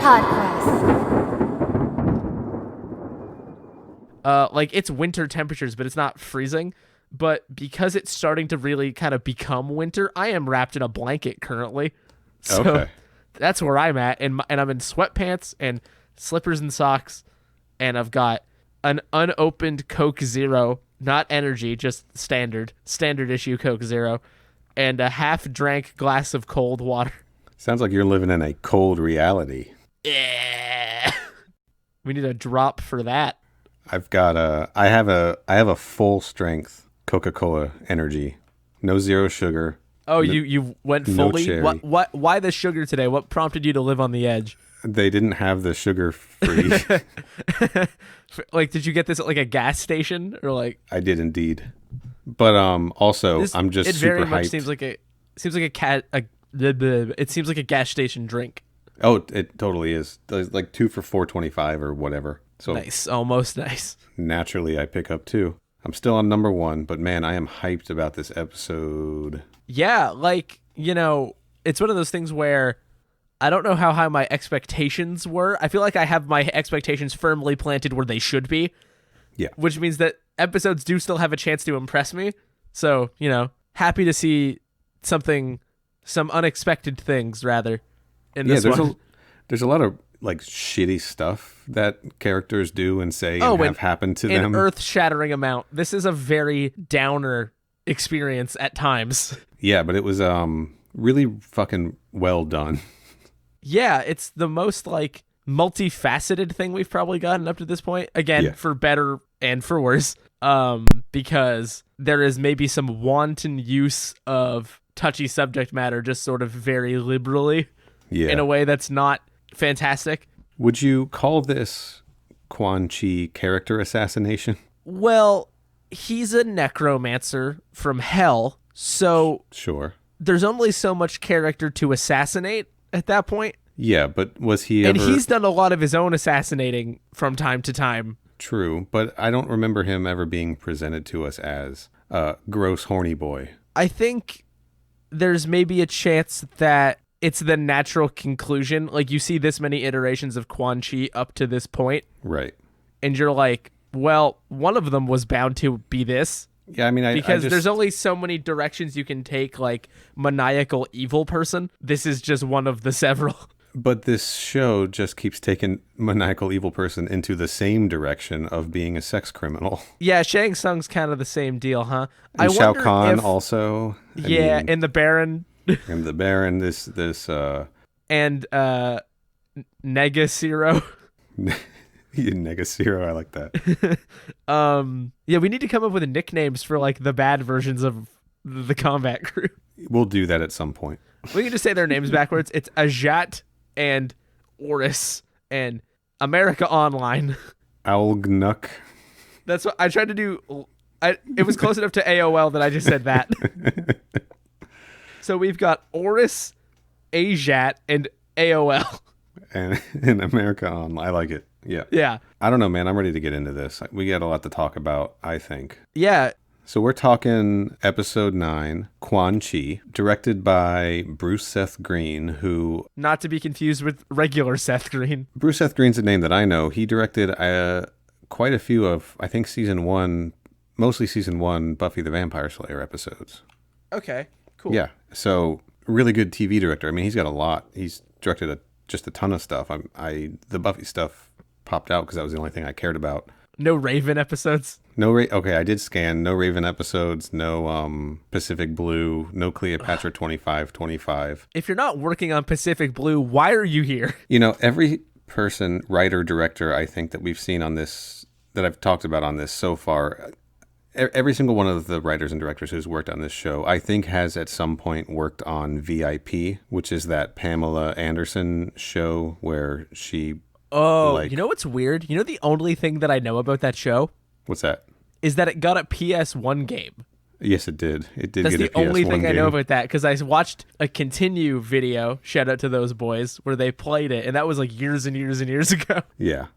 Podquest. Like it's winter temperatures, but it's not freezing. But because it's starting to really kind of become winter, I am wrapped in a blanket currently. So Okay. that's where I'm at, and I'm in sweatpants and slippers and socks, and I've got an unopened Coke Zero, not energy, just standard issue Coke Zero, and a half-drank glass of cold water. Sounds like you're living in a cold reality. Yeah. We need a drop for that. I have a full strength Coca-Cola energy. No zero sugar. Oh, you went no fully? cherry. Why the sugar today? What prompted you to live on the edge? They didn't have the sugar free. Like, did you get this at like a gas station or like? I did indeed. But also I'm just it super very much hyped. seems like a it seems like a gas station drink. Oh, it totally is. There's like 2 for $4.25 or whatever. So Nice, almost nice. naturally I pick up 2. I'm still on number 1, but man, I am hyped about this episode. Yeah, like, it's one of those things where I don't know how high my expectations were. I feel like I have my expectations firmly planted where they should be. Yeah. Which means that episodes do still have a chance to impress me. So, happy to see some unexpected things, rather, in this one. There's a lot of like shitty stuff that characters do and say Oh, and have happened to them. An earth-shattering amount. This is a very downer experience at times. Yeah, but it was really fucking well done. Yeah, it's the most like multifaceted thing we've probably gotten up to this point. Again, Yeah. for better and for worse. Because there is maybe some wanton use of touchy subject matter just sort of very liberally Yeah. in a way that's not fantastic. Would you call this Quan Chi character assassination? Well, he's a necromancer from hell, so Sure. there's only so much character to assassinate at that point. Yeah, but was he And ever... he's done a lot of his own assassinating from time to time. True, but I don't remember him ever being presented to us as a gross horny boy. I think there's maybe a chance that it's the natural conclusion. Like, you see this many iterations of Quan Chi up to this point, Right. and you're like, well, one of them was bound to be this. Yeah, I mean, Because I just, there's only so many directions you can take, like, maniacal evil person. This is just one of the several. But this show just keeps taking maniacal evil person into the same direction of being a sex criminal. Yeah, Shang Tsung's kind of the same deal, huh? And Shao wonder Kahn if- also. I Yeah, mean, and the Baron and the Baron, this and Negaciro. Negaciro, I like that. Yeah, we need to come up with nicknames for like the bad versions of the Kombat Krew. We'll do that at some point. We can just say their names backwards. It's Ajat and Oris and America Online. Algnuk. That's what I tried to do. It was close enough to AOL that I just said that. So we've got Oris, Ajat, and AOL. And in America on, I like it. Yeah. Yeah. I don't know, man. I'm ready to get into this. We got a lot to talk about, I think. Yeah. So we're talking episode 9, Quan Chi, directed by Bruce Seth Green, who... Not to be confused with regular Seth Green. Bruce Seth Green's a name that I know. He directed quite a few of, I think, mostly season 1 Buffy the Vampire Slayer episodes. Okay, cool. Yeah. So really good TV director. I mean, he's got a lot. He's directed just a ton of stuff. The Buffy stuff popped out because that was the only thing I cared about. No Raven episodes? Okay, I did scan. No Raven episodes, no Pacific Blue, no Cleopatra 2525. If you're not working on Pacific Blue, why are you here? You know, every person, writer, director, I think that we've seen on this, that I've talked about on this so far, every single one of the writers and directors who's worked on this show, I think has at some point worked on VIP, which is that Pamela Anderson show where she... Oh, you know what's weird? You know the only thing that I know about that show? What's that? Is that it got a PS1 game. Yes, it did. It did That's get the a PS1 only thing game. I know about that, because I watched a Continue video, shout out to those boys, where they played it, and that was like years and years and years ago. Yeah.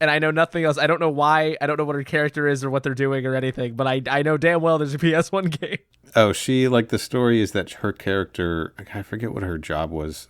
And I know nothing else. I don't know why. I don't know what her character is or what they're doing or anything, but I know damn well there's a PS1 game. Oh, she, like, the story is that her character, I forget what her job was.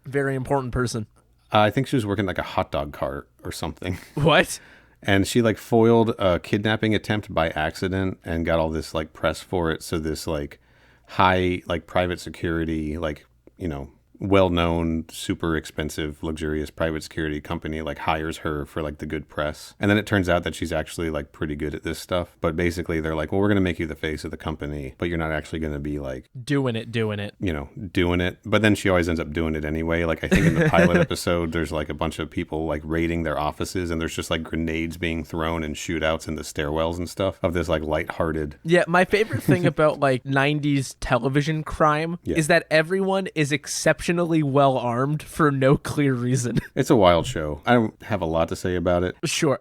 Very important person. I think she was working like a hot dog cart or something. What? And she like foiled a kidnapping attempt by accident and got all this like press for it. So this like high, like private security, like, you know, well-known, super expensive, luxurious private security company like hires her for like the good press. And then it turns out that she's actually like pretty good at this stuff. But basically they're like, well, we're going to make you the face of the company, but you're not actually going to be like doing it, you know, doing it. But then she always ends up doing it anyway. Like I think in the pilot episode, there's like a bunch of people like raiding their offices and there's just like grenades being thrown and shootouts in the stairwells and stuff of this like lighthearted. Yeah, my favorite thing about like 90s television crime is that everyone is exceptionally well armed for no clear reason. It's a wild show. I don't have a lot to say about it. Sure.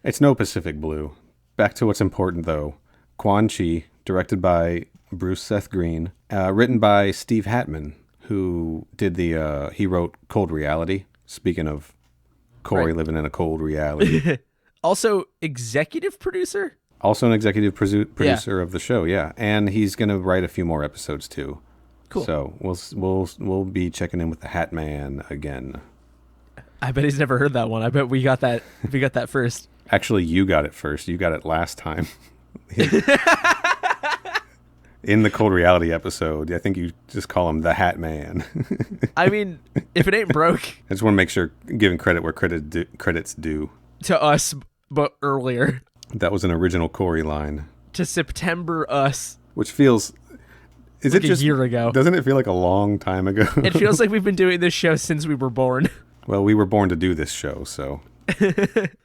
It's no Pacific Blue. Back to what's important though. Quan Chi, directed by Bruce Seth Green, written by Steve Hatman, who did he wrote Cold Reality. Speaking of Corey living in a cold reality. Also executive producer? Also an executive producer of the show, yeah. And he's going to write a few more episodes too. Cool. So we'll be checking in with the Hat Man again. I bet he's never heard that one. I bet we got that first. Actually, you got it first. You got it last time. In the Cold Reality episode, I think you just call him the Hat Man. I mean, if it ain't broke. I just want to make sure giving credit where credit's due. To us, but earlier. That was an original Corey line. To September us. Which feels... Is like it just a year ago? Doesn't it feel like a long time ago? It feels like we've been doing this show since we were born. Well, we were born to do this show, so.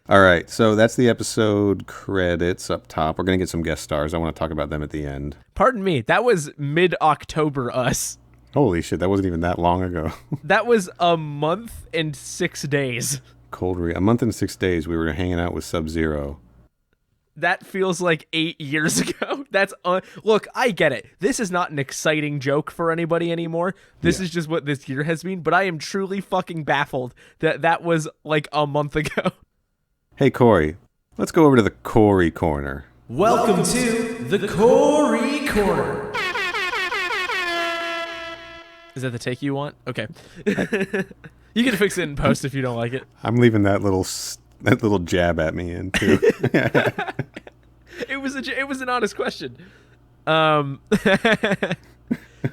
All right, so that's the episode credits up top. We're going to get some guest stars. I want to talk about them at the end. Pardon me, that was mid-October us. Holy shit, that wasn't even that long ago. That was a month and 6 days. A month and 6 days we were hanging out with Sub-Zero. That feels like 8 years ago. Look, I get it. This is not an exciting joke for anybody anymore. This is just what this year has been. But I am truly fucking baffled that was like a month ago. Hey, Corey, let's go over to the Corey Corner. Welcome to the Corey Corner. Is that the take you want? Okay. You can fix it in post if you don't like it. I'm leaving that little jab at me in too. It was an honest question.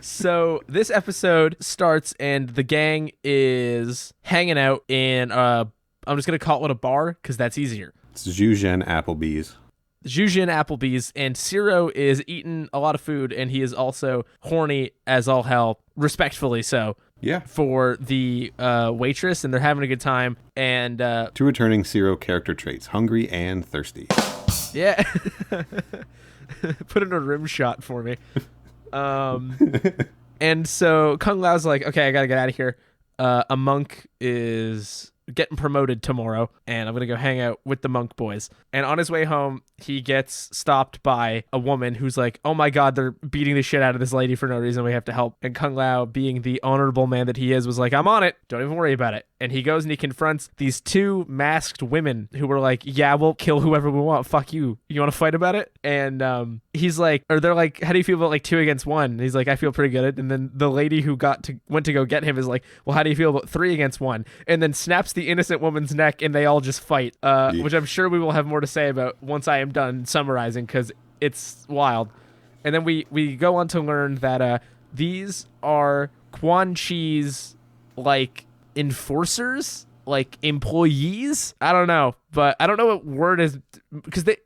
So this episode starts and the gang is hanging out in I'm just gonna call it a bar because that's easier. It's Zhuzhen Applebee's. And Zero is eating a lot of food and he is also horny as all hell, respectfully so. Yeah. For the waitress, and they're having a good time. And 2 returning Zero character traits: hungry and thirsty. Yeah. Put in a rim shot for me. And so Kung Lao's like, okay, I gotta get out of here. A monk is getting promoted tomorrow, and I'm gonna go hang out with the monk boys. And on his way home, he gets stopped by a woman who's like, oh my god, they're beating the shit out of this lady for no reason, we have to help. And Kung Lao, being the honorable man that he is, was like, I'm on it, don't even worry about it. And he goes and he confronts these 2 masked women who were like, yeah, we'll kill whoever we want, fuck you want to fight about it? And he's like, or they're like, how do you feel about like 2 against 1? And he's like, I feel pretty good. And then the lady who went to go get him is like, well, how do you feel about 3 against 1? And then snaps the innocent woman's neck and they all just fight, which I'm sure we will have more to say about once I am done summarizing because it's wild. And then we go on to learn that these are Quan Chi's like enforcers, like employees. I don't know, but I don't know what word is because they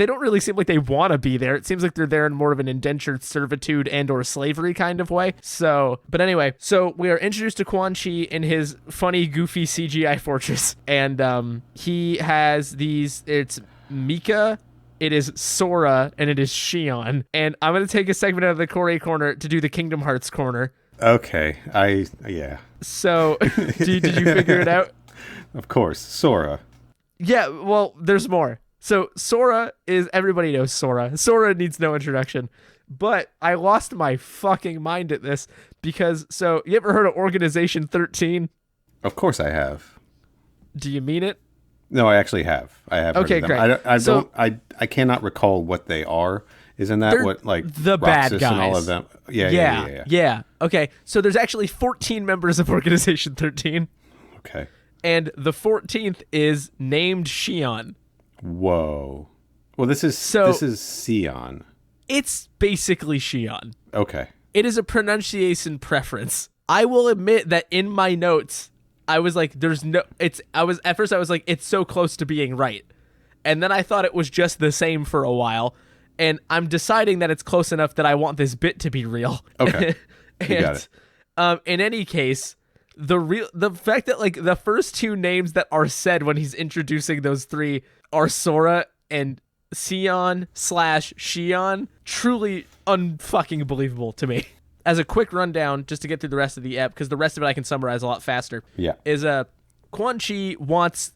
don't really seem like they want to be there. It seems like they're there in more of an indentured servitude and or slavery kind of way. So, but anyway, so we are introduced to Quan Chi in his funny, goofy CGI fortress, and he has these. It's Mika, it is Sora, and it is Shion. And I'm gonna take a segment out of the Corey Corner to do the Kingdom Hearts Corner. Okay, yeah. So, did you figure it out? Of course, Sora. Yeah, well, there's more. So Sora is, everybody knows Sora. Sora needs no introduction. But I lost my fucking mind at this because, so, you ever heard of Organization 13? Of course I have. Do you mean it? No, I actually have. I have. Okay, heard of them. Great. I cannot recall what they are. Isn't that what, like, the bad guys and all of them? Yeah. Okay, so there's actually 14 members of Organization 13. Okay. And the 14th is named Xion. Whoa. Well, this is Sion. It's basically Xion. Okay. It is a pronunciation preference. I will admit that in my notes, I was like, at first I was like, it's so close to being right. And then I thought it was just the same for a while. And I'm deciding that it's close enough that I want this bit to be real. Okay. You got it. In any case, the fact that like the first two names that are said when he's introducing those three are Sora and Sion/Xion, truly unfucking believable to me. As a quick rundown, just to get through the rest of the ep, because the rest of it I can summarize a lot faster. Yeah. Is Quan Chi wants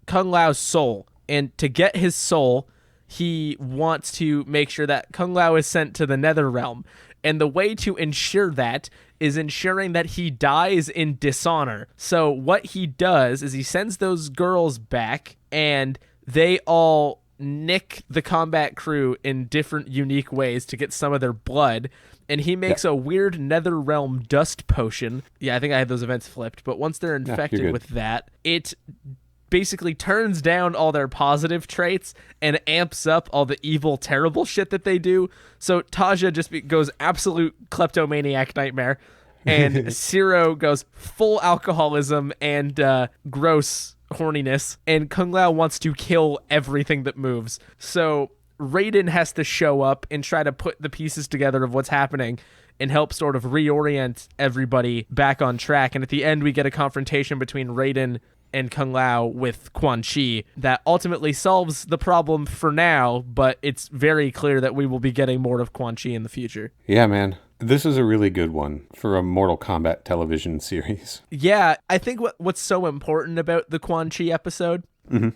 Kung Lao's soul, and to get his soul, he wants to make sure that Kung Lao is sent to the Netherrealm. And the way to ensure that is ensuring that he dies in dishonor. So what he does is he sends those girls back, and they all nick the Kombat Krew in different unique ways to get some of their blood. And he makes a weird Netherrealm dust potion. Yeah, I think I had those events flipped. But once they're infected with that, it basically turns down all their positive traits and amps up all the evil, terrible shit that they do. So Taja just goes absolute kleptomaniac nightmare. And Zero goes full alcoholism and gross horniness. And Kung Lao wants to kill everything that moves. So Raiden has to show up and try to put the pieces together of what's happening and help sort of reorient everybody back on track. And at the end, we get a confrontation between Raiden and Kung Lao with Quan Chi that ultimately solves the problem for now, but it's very clear that we will be getting more of Quan Chi in the future. Yeah, man. This is a really good one for a Mortal Kombat television series. Yeah, I think what's so important about the Quan Chi episode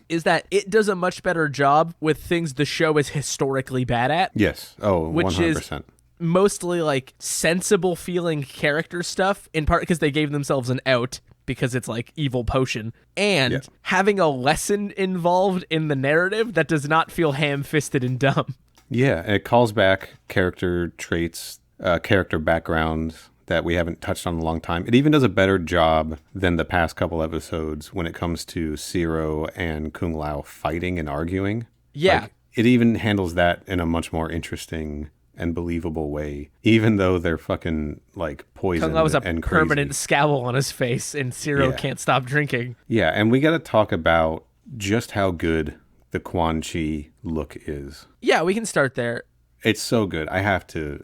is that it does a much better job with things the show is historically bad at. Yes. Oh, which 100%. Is mostly like sensible feeling character stuff, in part because they gave themselves an out because it's like evil potion, and having a lesson involved in the narrative that does not feel ham-fisted and dumb. Yeah, it calls back character traits, character background that we haven't touched on in a long time. It even does a better job than the past couple episodes when it comes to Zero and Kung Lao fighting and arguing. Yeah. Like, it even handles that in a much more interesting and believable way, even though they're fucking like poisoned Kung Lao has a and permanent crazy. scowl on his face, and Zero can't stop drinking. Yeah, and we got to talk about just how good the Quan Chi look is. Yeah, we can start there. It's so good. I have to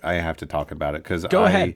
talk about it because Go ahead.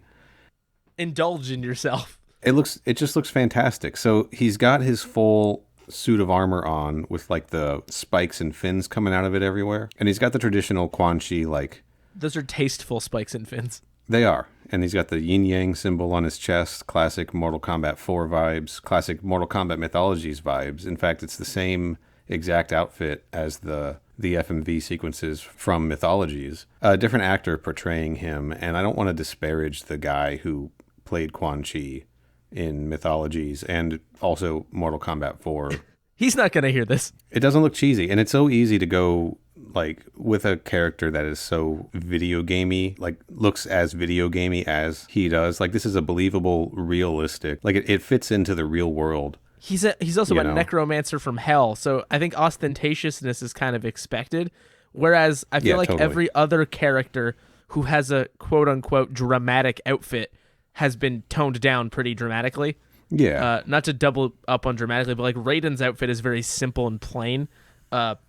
Indulge in yourself. It just looks fantastic. So he's got his full suit of armor on with like the spikes and fins coming out of it everywhere, and he's got the traditional Quan Chi like. Those are tasteful spikes and fins. They are. And he's got the yin-yang symbol on his chest, classic Mortal Kombat 4 vibes, classic Mortal Kombat Mythologies vibes. In fact, it's the same exact outfit as the FMV sequences from Mythologies. A different actor portraying him, and I don't want to disparage the guy who played Quan Chi in Mythologies and also Mortal Kombat 4. He's not going to hear this. It doesn't look cheesy, and it's so easy to go like with a character that is so video gamey, like looks as video gamey as he does. Like this is a believable, realistic, like it fits into the real world. He's also a necromancer from hell, so I think ostentatiousness is kind of expected. Whereas I feel like every other character who has a quote unquote dramatic outfit has been toned down pretty dramatically. Yeah. Not to double up on dramatically, but like Raiden's outfit is very simple and plain.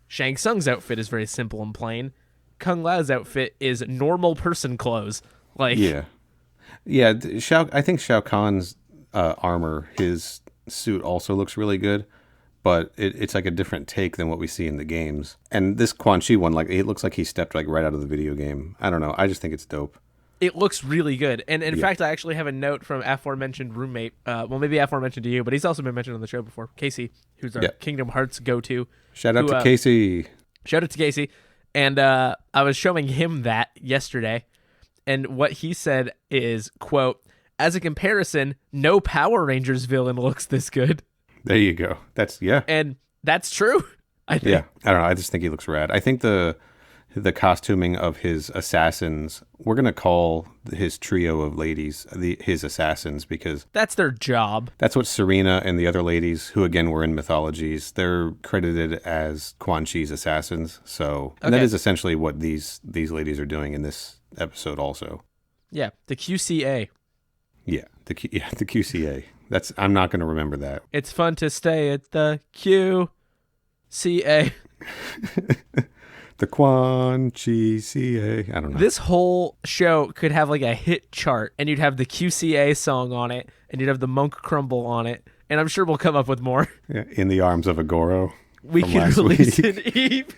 Shang Tsung's outfit is very simple and plain. Kung Lao's outfit is normal person clothes. Like yeah. I think Shao Kahn's armor, his suit also looks really good, but it's like a different take than what we see in the games. And this Quan Chi one, like it looks like he stepped like right out of the video game. I don't know. I just think it's dope. It looks really good. And in fact, I actually have a note from aforementioned roommate. Well, maybe aforementioned to you, but he's also been mentioned on the show before. Casey, who's our Kingdom Hearts go-to. Shout out to Casey. Shout out to Casey. And I was showing him that yesterday. And what he said is, quote, as a comparison, no Power Rangers villain looks this good. There you go. That's, And that's true, I think. Yeah. I don't know. I just think he looks rad. I think the costuming of his assassins. We're going to call his trio of ladies his assassins because that's their job. That's what Serena and the other ladies, who again were in mythologies, they're credited as Quan Chi's assassins. So and that is essentially what these ladies are doing in this episode also. Yeah, the QCA. Yeah, the QCA. I'm not going to remember that. It's fun to stay at the QCA. The Quan Chi CA. I don't know. This whole show could have like a hit chart, and you'd have the QCA song on it, and you'd have the Monk Crumble on it, and I'm sure we'll come up with more. Yeah, in the arms of a Goro. We could release an EP.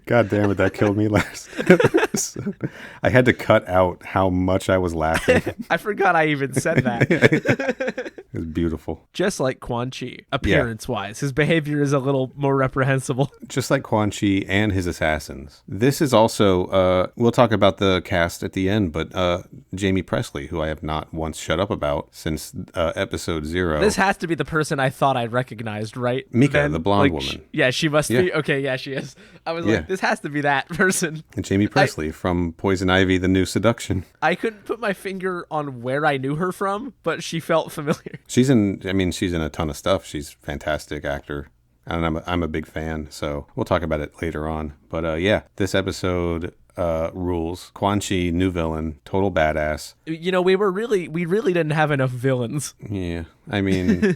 God damn it, that killed me last episode. I had to cut out how much I was laughing. I forgot I even said that. It was beautiful. Just like Quan Chi, appearance-wise. His behavior is a little more reprehensible. Just like Quan Chi and his assassins. This is also, we'll talk about the cast at the end, but Jamie Presley, who I have not once shut up about since episode 0. This has to be the person I thought I recognized, right? Mika, the blonde woman. She must be. Okay, yeah, she is. I was like, this has to be that person. And Jamie Presley from Poison Ivy, The New Seduction. I couldn't put my finger on where I knew her from, but she felt familiar. She's in a ton of stuff. She's a fantastic actor. And I'm a big fan, so we'll talk about it later on. But this episode rules. Quan Chi, new villain, total badass. You know, we really didn't have enough villains. Yeah, I mean,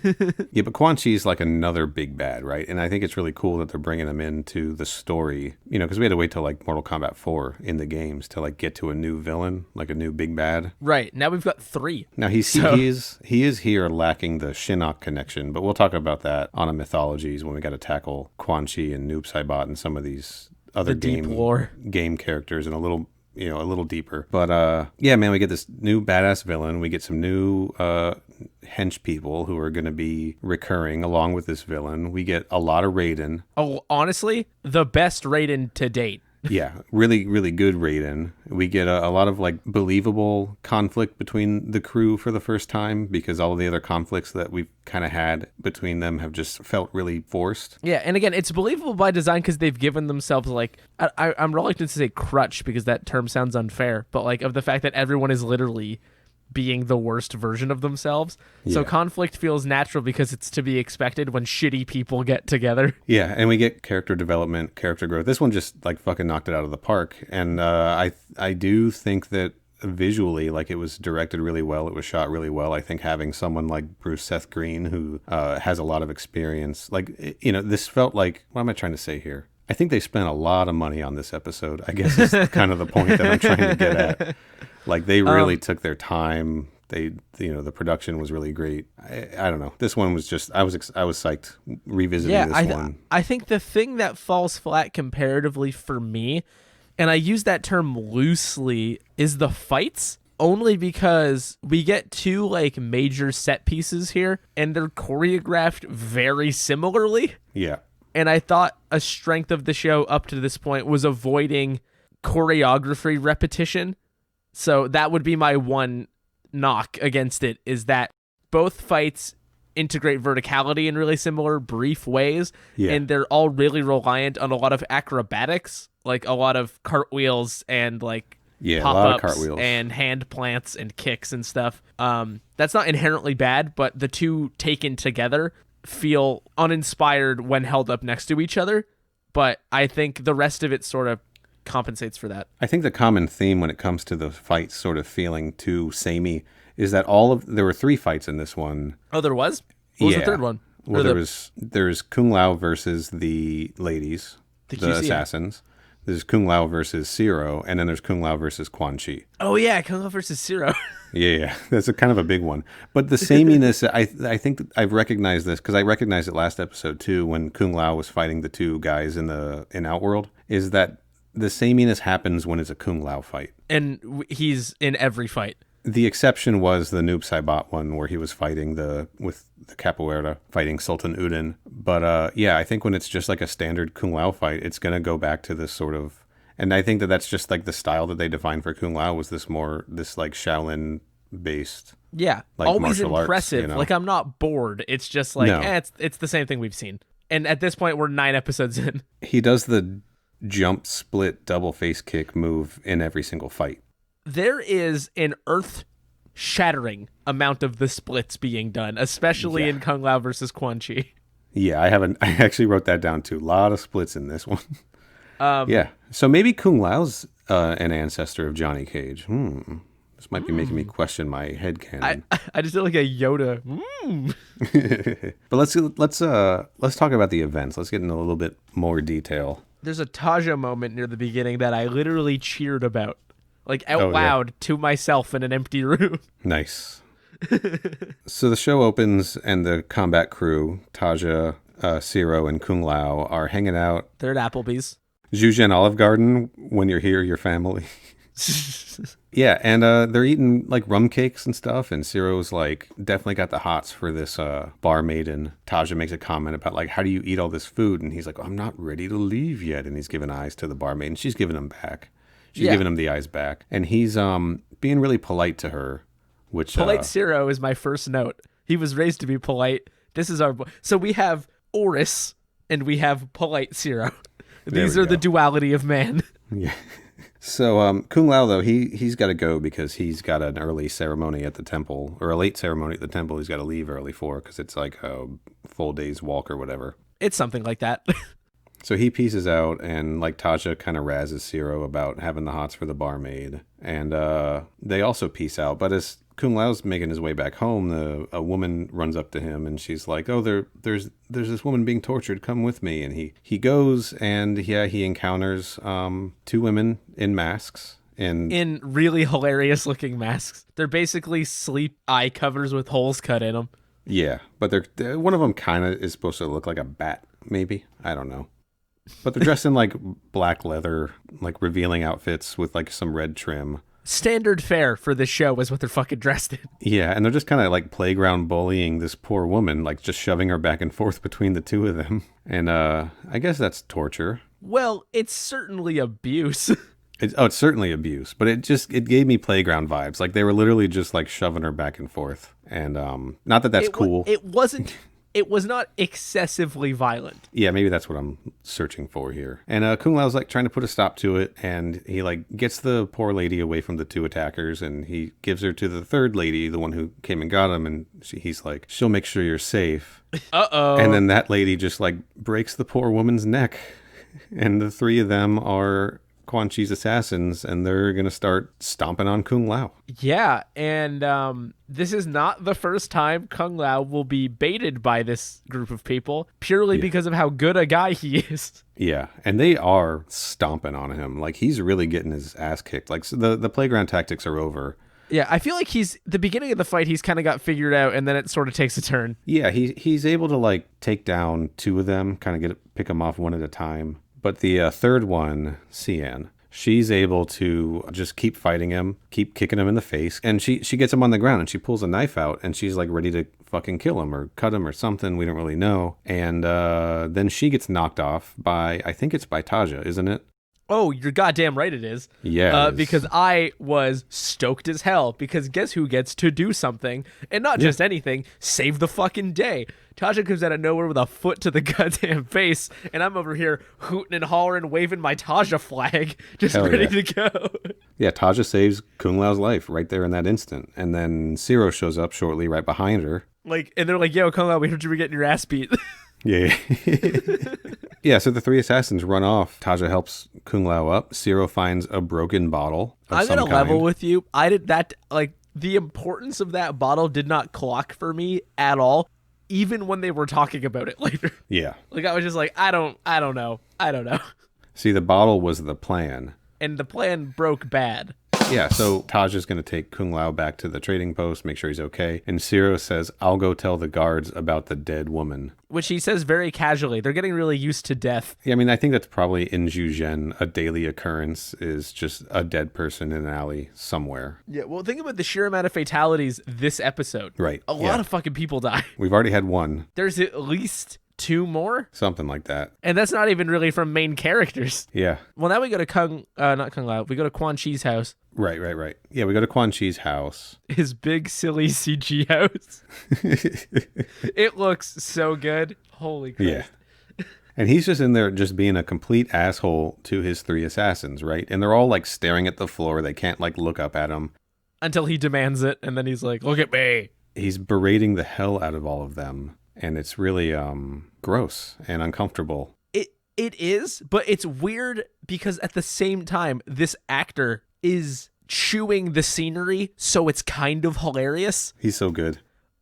but Quan Chi's like another big bad, right? And I think it's really cool that they're bringing him into the story, you know, because we had to wait till like Mortal Kombat 4 in the games to like get to a new villain, like a new big bad. Right, now we've got 3. Now he is here lacking the Shinnok connection, but we'll talk about that on a mythologies when we got to tackle Quan Chi and Noob Saibot and some of these other game characters and a little deeper. But we get this new badass villain. We get some new hench people who are going to be recurring along with this villain. We get a lot of Raiden. Oh, honestly, the best Raiden to date. Yeah, really, really good Raiden. We get a lot of like believable conflict between the crew for the first time because all of the other conflicts that we've kind of had between them have just felt really forced. Yeah, and again, it's believable by design because they've given themselves like, I'm reluctant to say crutch because that term sounds unfair, but like of the fact that everyone is literally being the worst version of themselves. So conflict feels natural because it's to be expected when shitty people get together. Yeah, and we get character development, character growth. This one just like fucking knocked it out of the park. And I do think that visually, like, it was directed really well. It was shot really well. I think having someone like Bruce Seth Green, who has a lot of experience, like, you know, this felt like, what am I trying to say here? I think they spent a lot of money on this episode, I guess is kind of the point that I'm trying to get at. Like, they really took their time. The production was really great. I don't know. This one was just, I was psyched revisiting this one. I think the thing that falls flat comparatively for me, and I use that term loosely, is the fights. Only because we get 2 like major set pieces here, and they're choreographed very similarly. Yeah. And I thought a strength of the show up to this point was avoiding choreography repetition. So that would be my one knock against it, is that both fights integrate verticality in really similar brief ways. Yeah. And they're all really reliant on a lot of acrobatics, like a lot of cartwheels and like pop-ups and hand plants and kicks and stuff. That's not inherently bad, but the two taken together feel uninspired when held up next to each other. But I think the rest of it sort of compensates for that. I think the common theme when it comes to the fights sort of feeling too samey is that there were 3 fights in this one. Oh, there was? What was the third one? Well, there's Kung Lao versus the ladies, the assassins. There's Kung Lao versus Zero, and then there's Kung Lao versus Quan Chi. Oh yeah, Kung Lao versus Zero. Yeah, that's a kind of a big one. But the sameness, I think I've recognized this because I recognized it last episode too when Kung Lao was fighting the 2 guys in Outworld, is that the sameness happens when it's a Kung Lao fight. And he's in every fight. The exception was the Noob Saibot one where he was fighting with the Capoeira, fighting Sultan Udin. But I think when it's just like a standard Kung Lao fight, it's going to go back to this sort of... And I think that's just like the style that they defined for Kung Lao was this like Shaolin-based... Yeah, like always impressive. Arts, you know? Like, I'm not bored. It's just like, it's the same thing we've seen. And at this point, we're 9 episodes in. He does the jump, split, double face kick move in every single fight. There is an earth-shattering amount of the splits being done, especially in Kung Lao versus Quan Chi. Yeah, I actually wrote that down too. A lot of splits in this one. Yeah. So maybe Kung Lao's an ancestor of Johnny Cage. This might be making me question my headcanon. I just feel like a Yoda. But let's talk about the events. Let's get into a little bit more detail. There's a Taja moment near the beginning that I literally cheered about, like out loud to myself in an empty room. Nice. So the show opens and the Kombat Krew, Taja, Zero, and Kung Lao are hanging out. They're at Applebee's. Zhujian Olive Garden, when you're here, your family. Yeah, and they're eating like rum cakes and stuff, and Zero's like definitely got the hots for this barmaid, and Taja makes a comment about like, how do you eat all this food? And he's like, I'm not ready to leave yet, and he's giving eyes to the barmaid, and she's giving him back. She's giving him the eyes back, and he's being really polite to her, which... Polite Zero is my first note. He was raised to be polite. This is our... So we have Oris, and we have polite Zero. These are the duality of man. Yeah. So Kung Lao, though, he's got to go because he's got an early ceremony at the temple, or a late ceremony at the temple he's got to leave early for because it's like a full day's walk or whatever. It's something like that. So he pieces out, and like Tasha kind of razzes Zero about having the hots for the barmaid. And they also peace out. But as Kung Lao's making his way back home, a woman runs up to him, and she's like, oh, there's this woman being tortured. Come with me. And he goes, and he encounters two women in masks. In really hilarious looking masks. They're basically sleep eye covers with holes cut in them. Yeah, but they're one of them kind of is supposed to look like a bat, maybe. I don't know. But they're dressed in like black leather, like revealing outfits with like some red trim. Standard fare for this show is what they're fucking dressed in. Yeah, and they're just kind of like playground bullying this poor woman, like just shoving her back and forth between the two of them. And I guess that's torture. Well, it's certainly abuse. It's certainly abuse, but it gave me playground vibes. Like they were literally just like shoving her back and forth. And not that that's cool. It was not excessively violent. Yeah, maybe that's what I'm searching for here. And Kung Lao's like trying to put a stop to it, and he like gets the poor lady away from the two attackers, and he gives her to the third lady, the one who came and got him, and he's like, she'll make sure you're safe. Uh-oh. And then that lady just like breaks the poor woman's neck, and the three of them are Quan Chi's assassins, and they're going to start stomping on Kung Lao. Yeah, and this is not the first time Kung Lao will be baited by this group of people, purely because of how good a guy he is. Yeah, and they are stomping on him. Like, he's really getting his ass kicked. Like, so the playground tactics are over. Yeah, I feel like the beginning of the fight, he's kind of got figured out, and then it sort of takes a turn. Yeah, he's able to, like, take down two of them, kind of pick them off one at a time. But the third one, Cian, she's able to just keep fighting him, keep kicking him in the face. And she gets him on the ground, and she pulls a knife out, and she's like ready to fucking kill him or cut him or something. We don't really know. And then she gets knocked off by, I think it's by Taja, isn't it? Oh, you're goddamn right it is. Yeah. Because I was stoked as hell, because guess who gets to do something? And not just anything, save the fucking day. Taja comes out of nowhere with a foot to the goddamn face, and I'm over here hooting and hollering, waving my Taja flag, just ready to go. Yeah, Taja saves Kung Lao's life right there in that instant. And then Zero shows up shortly right behind her. And they're like, yo, Kung Lao, we heard you were getting your ass beat. Yeah. Yeah, so the three assassins run off. Taja helps Kung Lao up. Zero finds a broken bottle of I'm some going to level with you. I did that, the importance of that bottle did not clock for me at all, even when they were talking about it later. Yeah. I was just like, I don't know. See, the bottle was the plan. And the plan broke bad. Yeah, so Taja's going to take Kung Lao back to the trading post, make sure he's okay. And Zero says, I'll go tell the guards about the dead woman. Which he says very casually. They're getting really used to death. Yeah, I mean, I think that's probably in Zhujian a daily occurrence, is just a dead person in an alley somewhere. Yeah, well, think about the sheer amount of fatalities this episode. Right. A lot of fucking people die. We've already had one. There's at least 2 more? Something like that. And that's not even really from main characters. Yeah. Well, now we go to not Kung Lao. We go to Quan Chi's house. Right. Yeah, we go to Quan Chi's house. His big, silly CG house. It looks so good. Holy Christ. Yeah. And he's just in there just being a complete asshole to his 3 assassins, right? And they're all like staring at the floor. They can't like look up at him. Until he demands it, and then he's like, look at me. He's berating the hell out of all of them. And it's really gross and uncomfortable. It is, but it's weird because at the same time, this actor is chewing the scenery, so it's kind of hilarious. He's so good.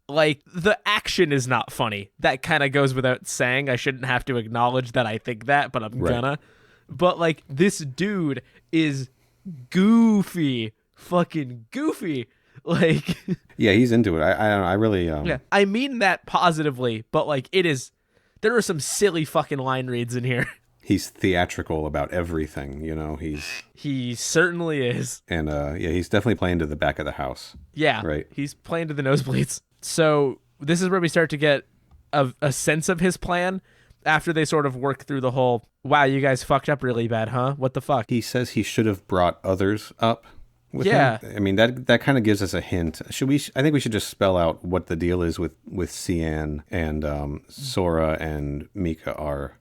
Like, the action is not funny. That kind of goes without saying. I shouldn't have to acknowledge that I think that, but I'm gonna. But, like, this dude is goofy. Fucking goofy. Like... Yeah, he's into it. I don't know. I really... Yeah, I mean that positively, but, like, it is... There are some silly fucking line reads in here. He's theatrical about everything, you know. He certainly is. And yeah, he's definitely playing to the back of the house. Yeah, right. He's playing to the nosebleeds. So this is where we start to get a sense of his plan after they sort of work through the whole, wow, you guys fucked up really bad, huh? What the fuck? He says he should have brought others up with him. I mean, that kind of gives us a hint. I think we should just spell out what the deal is with Cian and Sora and Mika are.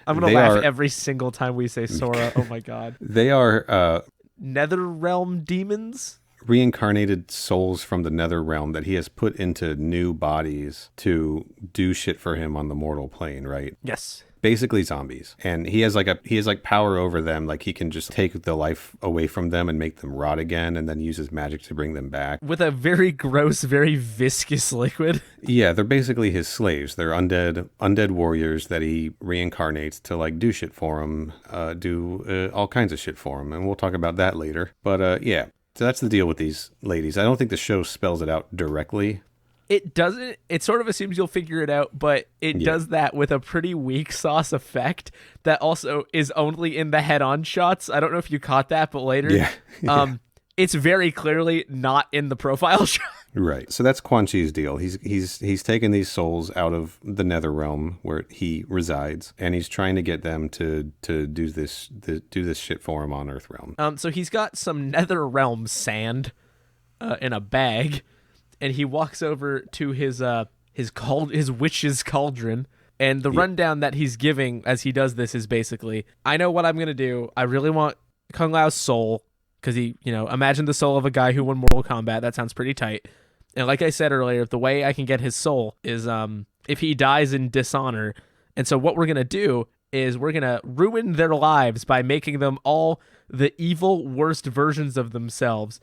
I'm going to laugh every single time we say Sora. Oh my god. They are Netherrealm demons? Reincarnated souls from the Netherrealm that he has put into new bodies to do shit for him on the mortal plane, right? Yes. Basically zombies. And he has power over them. Like he can just take the life away from them and make them rot again and then use his magic to bring them back. With a very gross, very viscous liquid. Yeah, they're basically his slaves. They're undead warriors that he reincarnates to like do shit for him, do all kinds of shit for him. And we'll talk about that later. But yeah, so that's the deal with these ladies. I don't think the show spells it out directly. It doesn't. It sort of assumes you'll figure it out, but it does that with a pretty weak sauce effect that also is only in the head-on shots. I don't know if you caught that, but later, it's very clearly not in the profile shot. Right. So that's Quan Chi's deal. He's taken these souls out of the Netherrealm where he resides, and he's trying to get them to do this shit for him on Earthrealm. So he's got some Netherrealm sand in a bag. And he walks over to his witch's cauldron, and the rundown that he's giving as he does this is basically, I know what I'm gonna do. I really want Kung Lao's soul because imagine the soul of a guy who won Mortal Kombat. That sounds pretty tight. And like I said earlier, the way I can get his soul is if he dies in dishonor. And so what we're gonna do is we're gonna ruin their lives by making them all the evil, worst versions of themselves.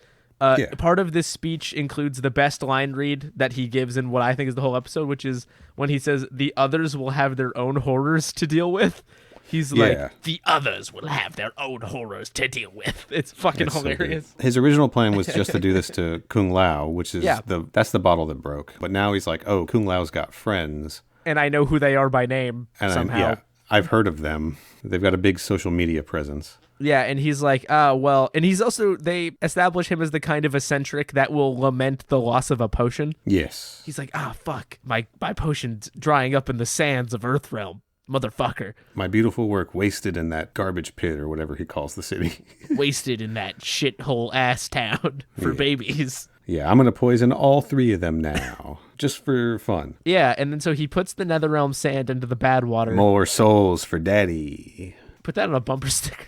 Part of this speech includes the best line read that he gives in what I think is the whole episode, which is when he says, the others will have their own horrors to deal with. He's like, the others will have their own horrors to deal with. It's fucking hilarious. So his original plan was just to do this to Kung Lao, which is that's the bottle that broke. But now he's like, oh, Kung Lao's got friends. And I know who they are by name somehow. I've heard of them. They've got a big social media presence. Yeah, and he's like, and he's also, they establish him as the kind of eccentric that will lament the loss of a potion. Yes. He's like, fuck, my potion's drying up in the sands of Earthrealm, motherfucker. My beautiful work wasted in that garbage pit or whatever he calls the city. Wasted in that shithole ass town for babies. Yeah, I'm going to poison all 3 of them now, just for fun. Yeah, and then so he puts the Netherrealm sand into the bad water. More souls for daddy. Put that on a bumper sticker.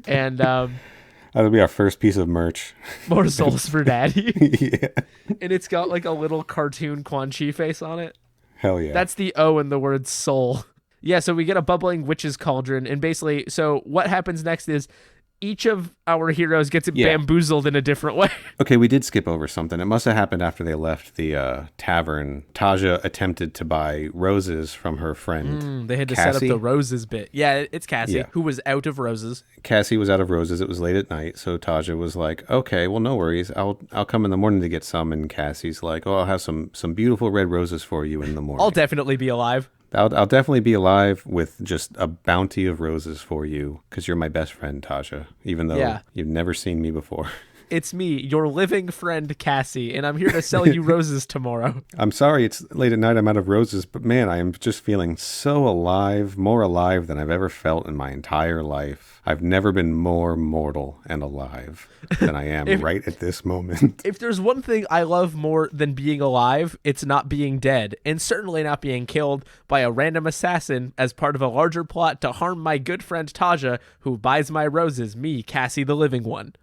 And that'll be our first piece of merch. More souls for daddy. Yeah. And it's got like a little cartoon Quan Chi face on it. Hell yeah. That's the O in the word soul. Yeah, so we get a bubbling witch's cauldron, and basically, so what happens next is each of our heroes gets bamboozled in a different way. Okay, we did skip over something. It must have happened after they left the tavern. Taja attempted to buy roses from her friend. They had to Cassie. set up the roses bit. Yeah, it's Cassie, who was out of roses. Cassie was out of roses. It was late at night, so Taja was like, okay, well, no worries. I'll come in the morning to get some. And Cassie's like, oh, I'll have some beautiful red roses for you in the morning. I'll definitely be alive. I'll definitely be alive with just a bounty of roses for you because you're my best friend, Tasha, even though you've never seen me before. it's me, your living friend Cassie, and I'm here to sell you roses tomorrow. I'm sorry it's late at night, I'm out of roses, but man, I am just feeling so alive, more alive than I've ever felt in my entire life. I've never been more mortal and alive than I am right at this moment. If there's one thing I love more than being alive, it's not being dead, and certainly not being killed by a random assassin as part of a larger plot to harm my good friend Taja, who buys my roses, me, Cassie the Living One.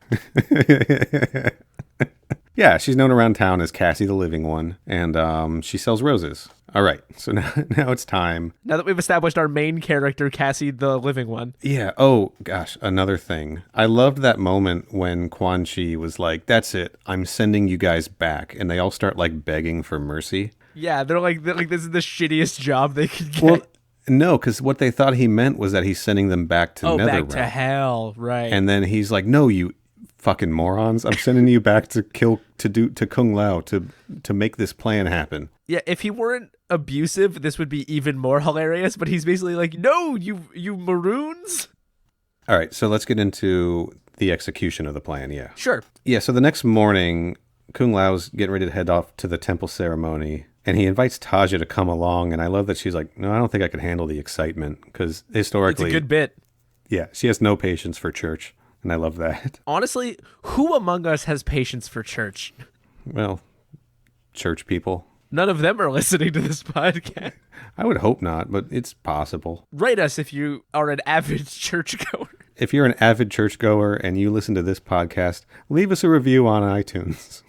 Yeah, she's known around town as Cassie the Living One, and she sells roses. All right, so now it's time. Now that we've established our main character, Cassie the Living One. Yeah, oh gosh, another thing. I loved that moment when Quan Chi was like, that's it, I'm sending you guys back, and they all start like begging for mercy. Yeah, they're like this is the shittiest job they could get. Well, no, because what they thought he meant was that he's sending them back to Netherrealm. Back to hell, right. And then he's like, no, you fucking morons, I'm sending you back to Kung Lao to make this plan happen. Yeah, if he weren't abusive, this would be even more hilarious, but he's basically like, no, you maroons. All right, so let's get into the execution of the plan, yeah. Sure. Yeah, so the next morning, Kung Lao's getting ready to head off to the temple ceremony, and he invites Taja to come along, and I love that she's like, no, I don't think I can handle the excitement, because historically... It's a good bit. Yeah, she has no patience for church, and I love that. Honestly, who among us has patience for church? Well, church people. None of them are listening to this podcast. I would hope not, but it's possible. Write us if you are an avid churchgoer. If you're an avid churchgoer and you listen to this podcast, leave us a review on iTunes.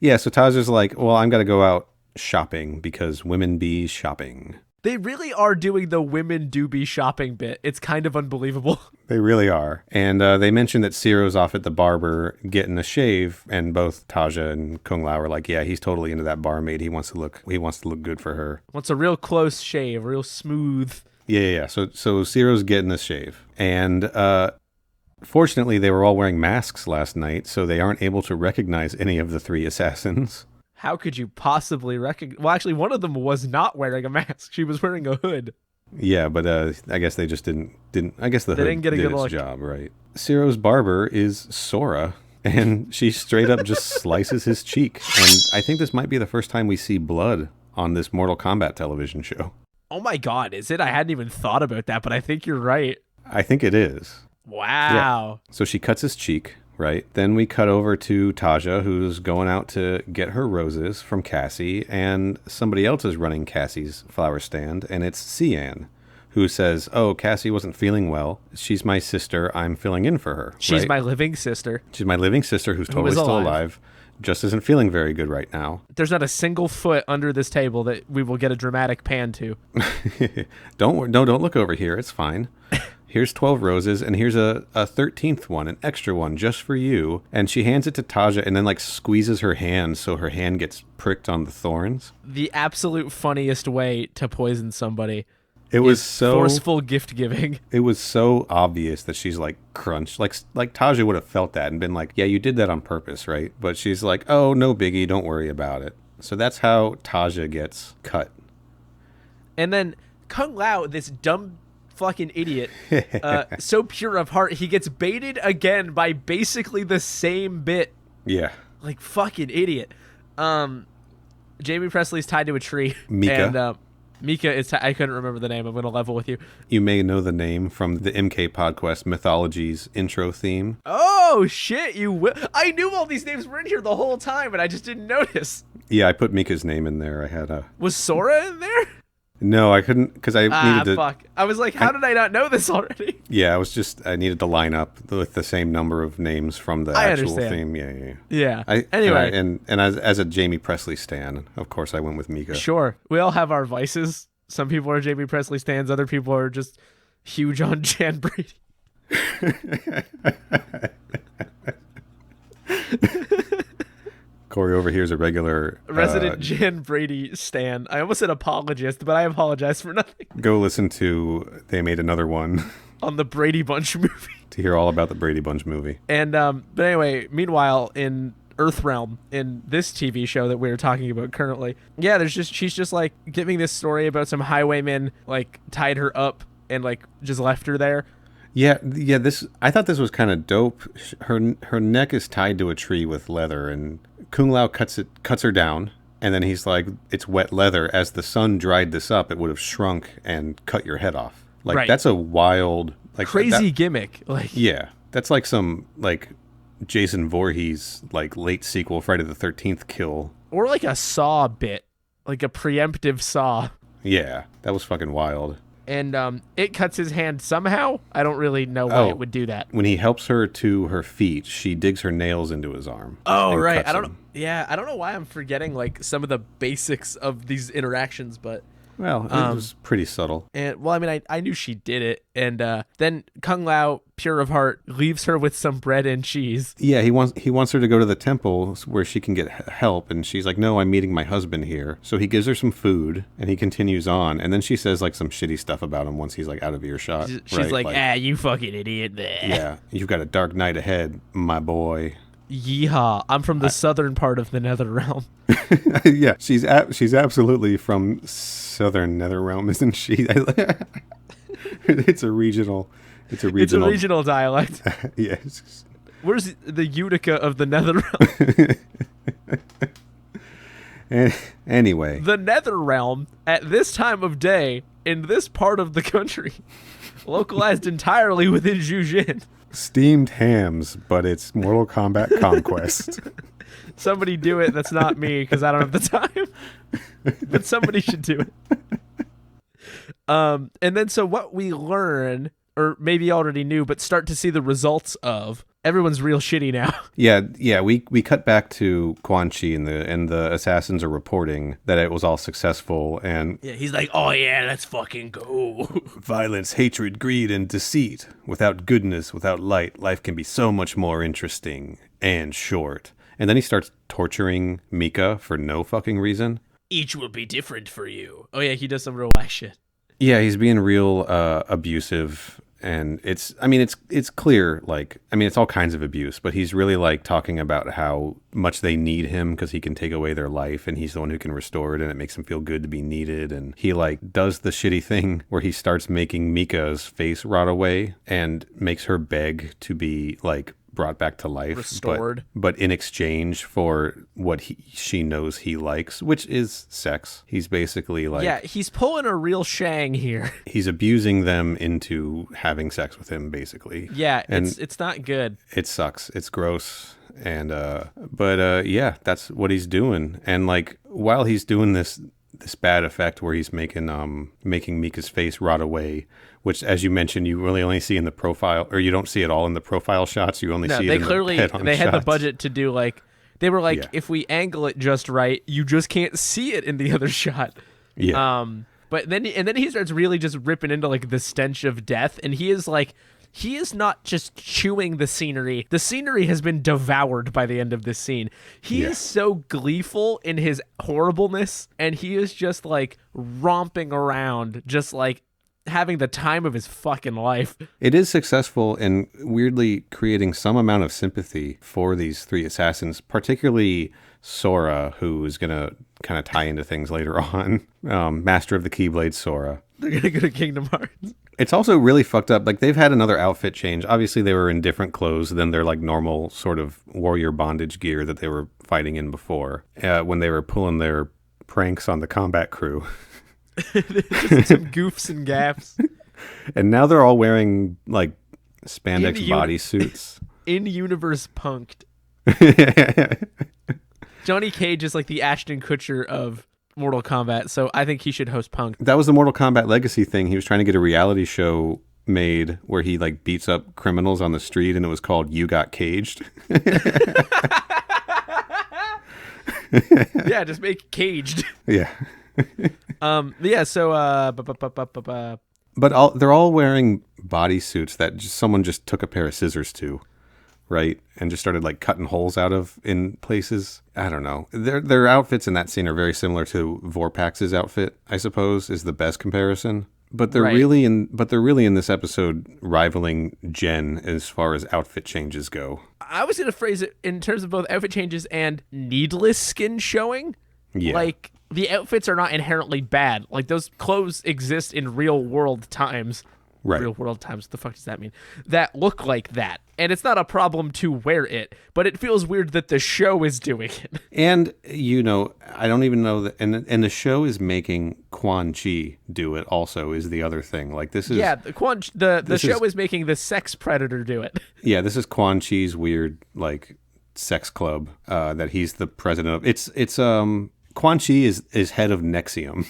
Yeah, so Taja's like, well, I'm got to go out shopping because women be shopping. They really are doing the women do be shopping bit. It's kind of unbelievable. They really are. And they mentioned that Ciro's off at the barber getting a shave, and both Taja and Kung Lao are like, yeah, he's totally into that barmaid. He wants to look good for her. Wants a real close shave, real smooth. Yeah. So Ciro's getting a shave. And fortunately, they were all wearing masks last night, so they aren't able to recognize any of the three assassins. How could you possibly recognize? Well, actually, one of them was not wearing a mask. She was wearing a hood. Yeah, but I guess they just didn't. I guess the hood didn't get a did good its look. job, right? Ciro's barber is Sora, and she straight up just slices his cheek. And I think this might be the first time we see blood on this Mortal Kombat television show. Oh my God, is it? I hadn't even thought about that, but I think you're right. I think it is. Wow. Yeah. So she cuts his cheek. Right. Then we cut over to Taja, who's going out to get her roses from Cassie, and somebody else is running Cassie's flower stand, and it's Cian, who says, oh, Cassie wasn't feeling well. She's my sister. I'm filling in for her. She's right? my living sister. She's my living sister who's totally still alive. Just isn't feeling very good right now. There's not a single foot under this table that we will get a dramatic pan to. Don't look over here. It's fine. Here's 12 roses, and here's a 13th one, an extra one just for you. And she hands it to Taja and then like squeezes her hand so her hand gets pricked on the thorns. The absolute funniest way to poison somebody. It was so forceful gift giving. It was so obvious that she's like crunched. Like Taja would have felt that and been like, yeah, you did that on purpose, right? But she's like, oh, no biggie, don't worry about it. So that's how Taja gets cut. And then Kung Lao, this dumb fucking idiot, so pure of heart, he gets baited again by basically the same bit. Yeah. Like fucking idiot. Jamie Presley's tied to a tree. Mika. And Mika is I couldn't remember the name. I'm going to level with you. You may know the name from the MK Podquest Mythologies intro theme. Oh, shit, you will. I knew all these names were in here the whole time, but I just didn't notice. Yeah, I put Mika's name in there. I had a... Was Sora in there? No, I couldn't, because I needed to... fuck. I was like, how did I not know this already? Yeah, I needed to line up with the same number of names from the actual theme. Yeah. Anyway. And as a Jamie Presley stan, of course, I went with Mika. Sure. We all have our vices. Some people are Jamie Presley stans. Other people are just huge on Jan Brady. Corey over here is a regular... resident Jan Brady stan. I almost said apologist, but I apologize for nothing. Go listen to... They made another one. On the Brady Bunch movie. To hear all about the Brady Bunch movie. And, but anyway, meanwhile, in Earthrealm, in this TV show that we're talking about currently, yeah, she's just like giving this story about some highwaymen, like, tied her up and, like, just left her there. Yeah. I thought this was kind of dope. Her neck is tied to a tree with leather, and Kung Lao cuts her down, and then he's like, "It's wet leather. As the sun dried this up, it would have shrunk and cut your head off." Like Right. that's a wild, like Crazy gimmick. Like, yeah, that's like some like Jason Voorhees like late sequel Friday the 13th kill. or like a saw bit, like a preemptive saw. Yeah, that was fucking wild. And it cuts his hand somehow. I don't really know why it would do that. When he helps her to her feet, she digs her nails into his arm. Oh, and right. cuts I don't him. know. Yeah, I don't know why I'm forgetting like some of the basics of these interactions, but Well, it was pretty subtle. I mean, I knew she did it, and then Kung Lao, pure of heart, leaves her with some bread and cheese. Yeah, he wants her to go to the temple where she can get help, and she's like, "No, I'm meeting my husband here." So he gives her some food, and he continues on, and then she says like some shitty stuff about him once he's like out of earshot. She's like, you fucking idiot. Yeah, you've got a dark night ahead, my boy. Yeehaw! I'm from the southern part of the Netherrealm. Yeah, she's absolutely from southern Netherrealm, isn't she? It's a regional. It's a regional dialect. Yes. Where's the Utica of the Netherrealm? Anyway, The Netherrealm at this time of day in this part of the country, localized entirely within Jujin. steamed hams, but it's Mortal Kombat Conquest. Somebody do it. That's not me because I don't have the time. But somebody should do it. And then so what we learn, or maybe already knew, but start to see the results of. Everyone's real shitty now. Yeah. We cut back to Quan Chi, and the assassins are reporting that it was all successful, and Yeah, he's like, oh yeah, let's fucking go. violence, hatred, greed, and deceit. Without goodness, without light, life can be so much more interesting and short. And then he starts torturing Mika for no fucking reason. Each will be different for you. Oh yeah, he does some real whack shit. Yeah, he's being real abusive, and it's clear, like, I mean, it's all kinds of abuse, but he's really like talking about how much they need him because he can take away their life, and he's the one who can restore it, and it makes him feel good to be needed. And he like does the shitty thing where he starts making Mika's face rot away and makes her beg to be like brought back to life, Restored. but in exchange for what she knows he likes, which is sex. He's basically like, Yeah, he's pulling a real Shang here. he's abusing them into having sex with him, basically. Yeah, And it's not good. it sucks. It's gross. And but yeah, that's what he's doing. And like while he's doing this bad effect where he's making Mika's face rot away, which, as you mentioned, you really only see in the profile, or you don't see it all in the profile shots. You only see it in the head-on they had the shots. budget to do like they were like, Yeah. if we angle it just right, you just can't see it in the other shot. Yeah. But then he starts really just ripping into like the stench of death, and he is not just chewing the scenery. The scenery has been devoured by the end of this scene. He is so gleeful in his horribleness, and he is just like romping around, just like having the time of his fucking life. It is successful in weirdly creating some amount of sympathy for these three assassins, particularly Sora, who is going to kind of tie into things later on. Master of the Keyblade, Sora. They're gonna go to Kingdom Hearts. It's also really fucked up. Like, they've had another outfit change. Obviously, they were in different clothes than their like normal sort of warrior bondage gear that they were fighting in before, when they were pulling their pranks on the Kombat Krew. Just some goofs and gaffs. And now they're all wearing like spandex In bodysuits. In-universe punked. Johnny Cage is like the Ashton Kutcher of Mortal Kombat, so I think he should host Punk. That was the Mortal Kombat Legacy thing. He was trying to get a reality show made where he like beats up criminals on the street, and it was called You Got Caged. Yeah, just make Caged. Yeah. Yeah, so But they're all wearing bodysuits that someone just took a pair of scissors to, right? And just started like cutting holes out of in places. I don't know. Their outfits in that scene are very similar to Vorpax's outfit, I suppose, is the best comparison. But they're really in this episode rivaling Jen as far as outfit changes go. I was going to phrase it in terms of both outfit changes and needless skin showing. Yeah. Like, the outfits are not inherently bad. Like, those clothes exist in real world times. Right. real world times. What the fuck does that mean? That look like that. And it's not a problem to wear it, but it feels weird that the show is doing it. And, I don't even know that. And the show is making Quan Chi do it also, is the other thing. Like, this is. Yeah, the show is making the sex predator do it. Yeah, this is Quan Chi's weird, like, sex club that he's the president of. It's Quan Chi is head of Nexium,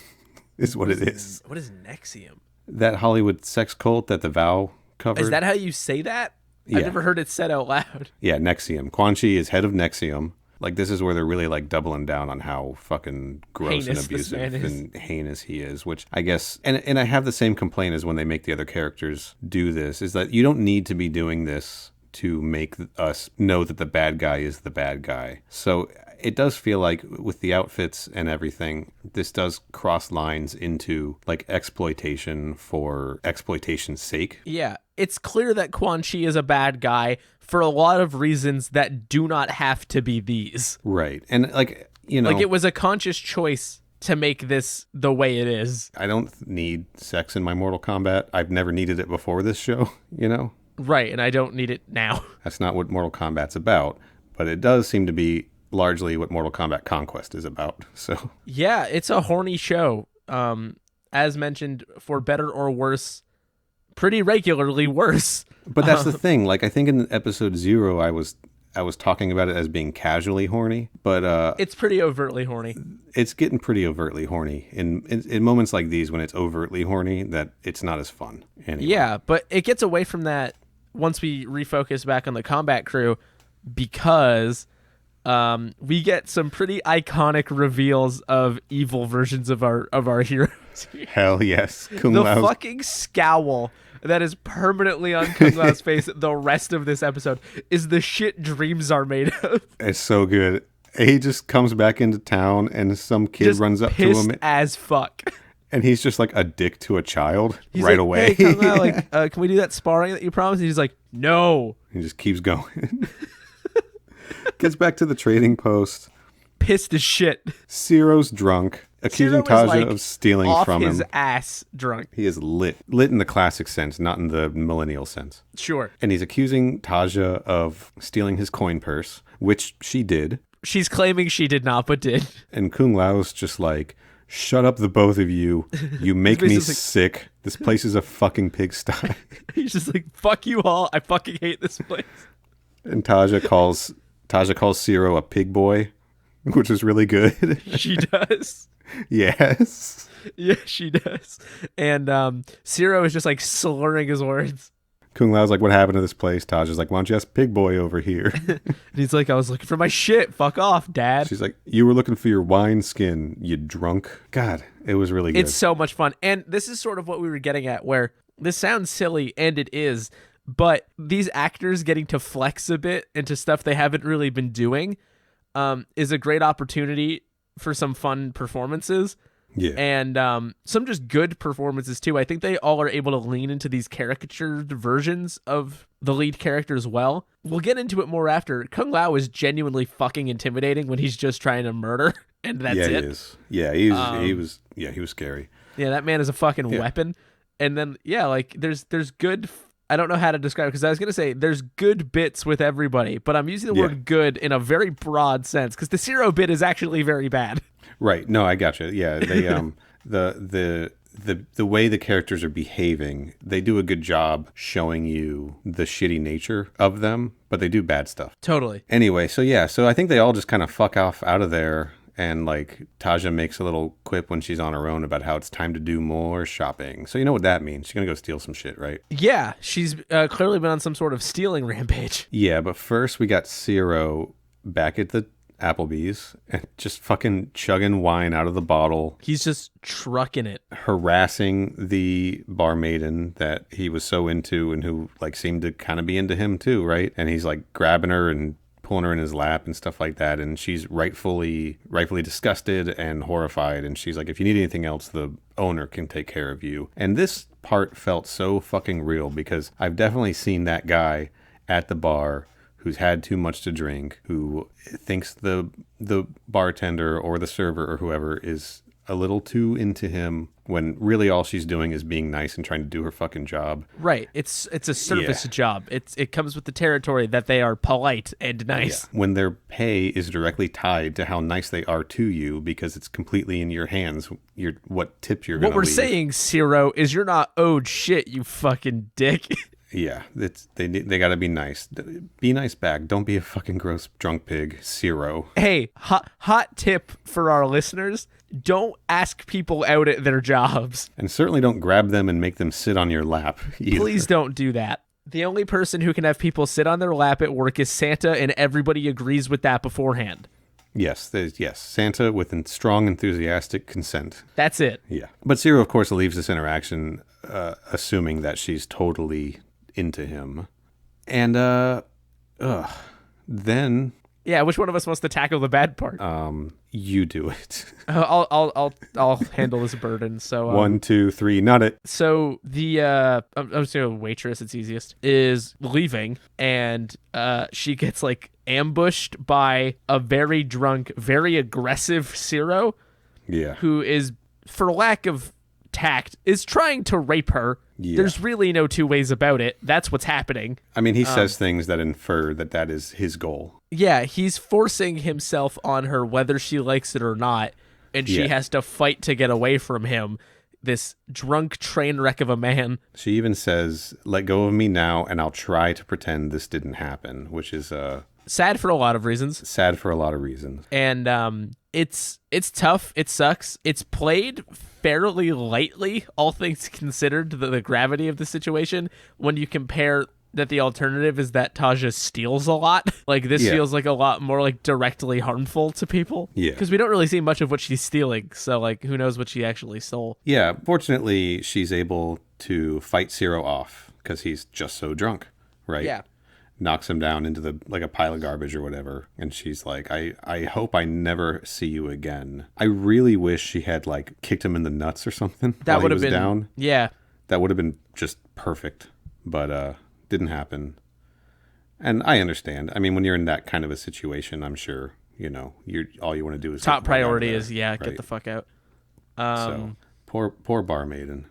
is what it is. What is Nexium? That Hollywood sex cult that The Vow covered. Is that how you say that? Yeah. I've never heard it said out loud. Yeah, Nexium. Quan Chi is head of Nexium. Like, this is where they're really, like, doubling down on how fucking gross and abusive and heinous he is, which I guess, and I have the same complaint as when they make the other characters do this, is that you don't need to be doing this to make us know that the bad guy is the bad guy. So it does feel like with the outfits and everything, this does cross lines into like exploitation for exploitation's sake. Yeah, it's clear that Quan Chi is a bad guy for a lot of reasons that do not have to be these. Right. And like, like it was a conscious choice to make this the way it is. I don't need sex in my Mortal Kombat. I've never needed it before this show, Right, and I don't need it now. That's not what Mortal Kombat's about, but it does seem to be largely what Mortal Kombat Conquest is about. So yeah, it's a horny show. As mentioned, for better or worse, pretty regularly worse. But that's the thing. Like, I think in episode 0, I was talking about it as being casually horny, but it's pretty overtly horny. It's getting pretty overtly horny in moments like these when it's overtly horny. That it's not as fun anyway. Yeah, but it gets away from that once we refocus back on the Kombat Krew, because we get some pretty iconic reveals of evil versions of our heroes. Hell yes. The fucking scowl that is permanently on Kung Lao's face the rest of this episode is the shit dreams are made of. It's so good. He just comes back into town and some kid just runs up to him as fuck. And he's just like a dick to a child. He's right like, away. Hey, Kung Lao, like, can we do that sparring that you promised? And he's like, no. He just keeps going. Gets back to the trading post. Pissed as shit. Ciro's drunk, accusing Taja of stealing from him. Off his ass drunk. He is lit. Lit in the classic sense, not in the millennial sense. Sure. And he's accusing Taja of stealing his coin purse, which she did. She's claiming she did not, but did. And Kung Lao's just like, shut up, the both of you. You make me sick. This place is a fucking pigsty. He's just like, fuck you all. I fucking hate this place. And Taja calls Ciro a pig boy, which is really good. She does. Yes. Yeah, she does. And Ciro is just like slurring his words. Kung Lao's like, what happened to this place? Taja's like, why don't you ask Pig Boy over here? And he's like, I was looking for my shit. Fuck off, Dad. She's like, you were looking for your wine skin, you drunk. God, it was really good. It's so much fun. And this is sort of what we were getting at, where this sounds silly, and it is, but these actors getting to flex a bit into stuff they haven't really been doing is a great opportunity for some fun performances. Yeah. And some just good performances too. I think they all are able to lean into these caricatured versions of the lead character as well. We'll get into it more after. Kung Lao is genuinely fucking intimidating when he's just trying to murder, and that's it. Yeah, he is. Yeah, he was scary. Yeah, that man is a fucking weapon. And then like there's good. I don't know how to describe it, because I was gonna say there's good bits with everybody, but I'm using the word good in a very broad sense because the Ciro bit is actually very bad. Right. No, I gotcha. Yeah, they the way the characters are behaving, they do a good job showing you the shitty nature of them, but they do bad stuff. Totally. Anyway, so I think they all just kind of fuck off out of there. And like Taja makes a little quip when she's on her own about how it's time to do more shopping. So you know what that means. She's going to go steal some shit, right? Yeah, she's clearly been on some sort of stealing rampage. Yeah, but first we got Ciro back at the Applebee's and just fucking chugging wine out of the bottle. He's just trucking it. Harassing the barmaiden that he was so into and who like seemed to kind of be into him too, right? And he's like grabbing her and pulling her in his lap and stuff like that, and she's rightfully disgusted and horrified, and she's like, if you need anything else, the owner can take care of you. And this part felt so fucking real, because I've definitely seen that guy at the bar who's had too much to drink, who thinks the bartender or the server or whoever is a little too into him when really all she's doing is being nice and trying to do her fucking job. Right. It's a service job. It comes with the territory that they are polite and nice. Yeah. When their pay is directly tied to how nice they are to you because it's completely in your hands, what tip you're going to leave. What we're saying, Zero, is you're not owed shit, you fucking dick. Yeah, they got to be nice. Be nice back. Don't be a fucking gross drunk pig, Zero. Hey, hot tip for our listeners. Don't ask people out at their jobs. And certainly don't grab them and make them sit on your lap either. Please don't do that. The only person who can have people sit on their lap at work is Santa, and everybody agrees with that beforehand. Yes, Santa with strong, enthusiastic consent. That's it. Yeah. But Zero, of course, leaves this interaction assuming that she's totally into him. And then... Yeah, which one of us wants to tackle the bad part? You do it. I'll handle this burden. So 1, 2, 3, not it. So the I'm just gonna waitress. It's easiest is leaving, and she gets like ambushed by a very drunk, very aggressive Zero. Yeah. Who is, for lack of tact, is trying to rape her. Yeah. There's really no two ways about it. That's what's happening. I mean, he says things that infer that is his goal. Yeah, he's forcing himself on her whether she likes it or not, and she has to fight to get away from him, this drunk train wreck of a man. She even says, "Let go of me now, and I'll try to pretend this didn't happen," which is sad for a lot of reasons. And it's tough. It sucks. It's played fairly lightly, all things considered, the gravity of the situation, when you compare that the alternative is that Taja steals a lot. Like, this feels like a lot more like directly harmful to people. Yeah. Because we don't really see much of what she's stealing. So, like, who knows what she actually stole. Yeah. Fortunately, she's able to fight Zero off because he's just so drunk, right? Yeah. Knocks him down into a pile of garbage or whatever. And she's like, I hope I never see you again. I really wish she had, like, kicked him in the nuts or something that while would he was have been down. Yeah. That would have been just perfect. But, didn't happen. And I understand. I mean, when you're in that kind of a situation, I'm sure, all you want to do is top priority is get the fuck out. So poor barmaiden.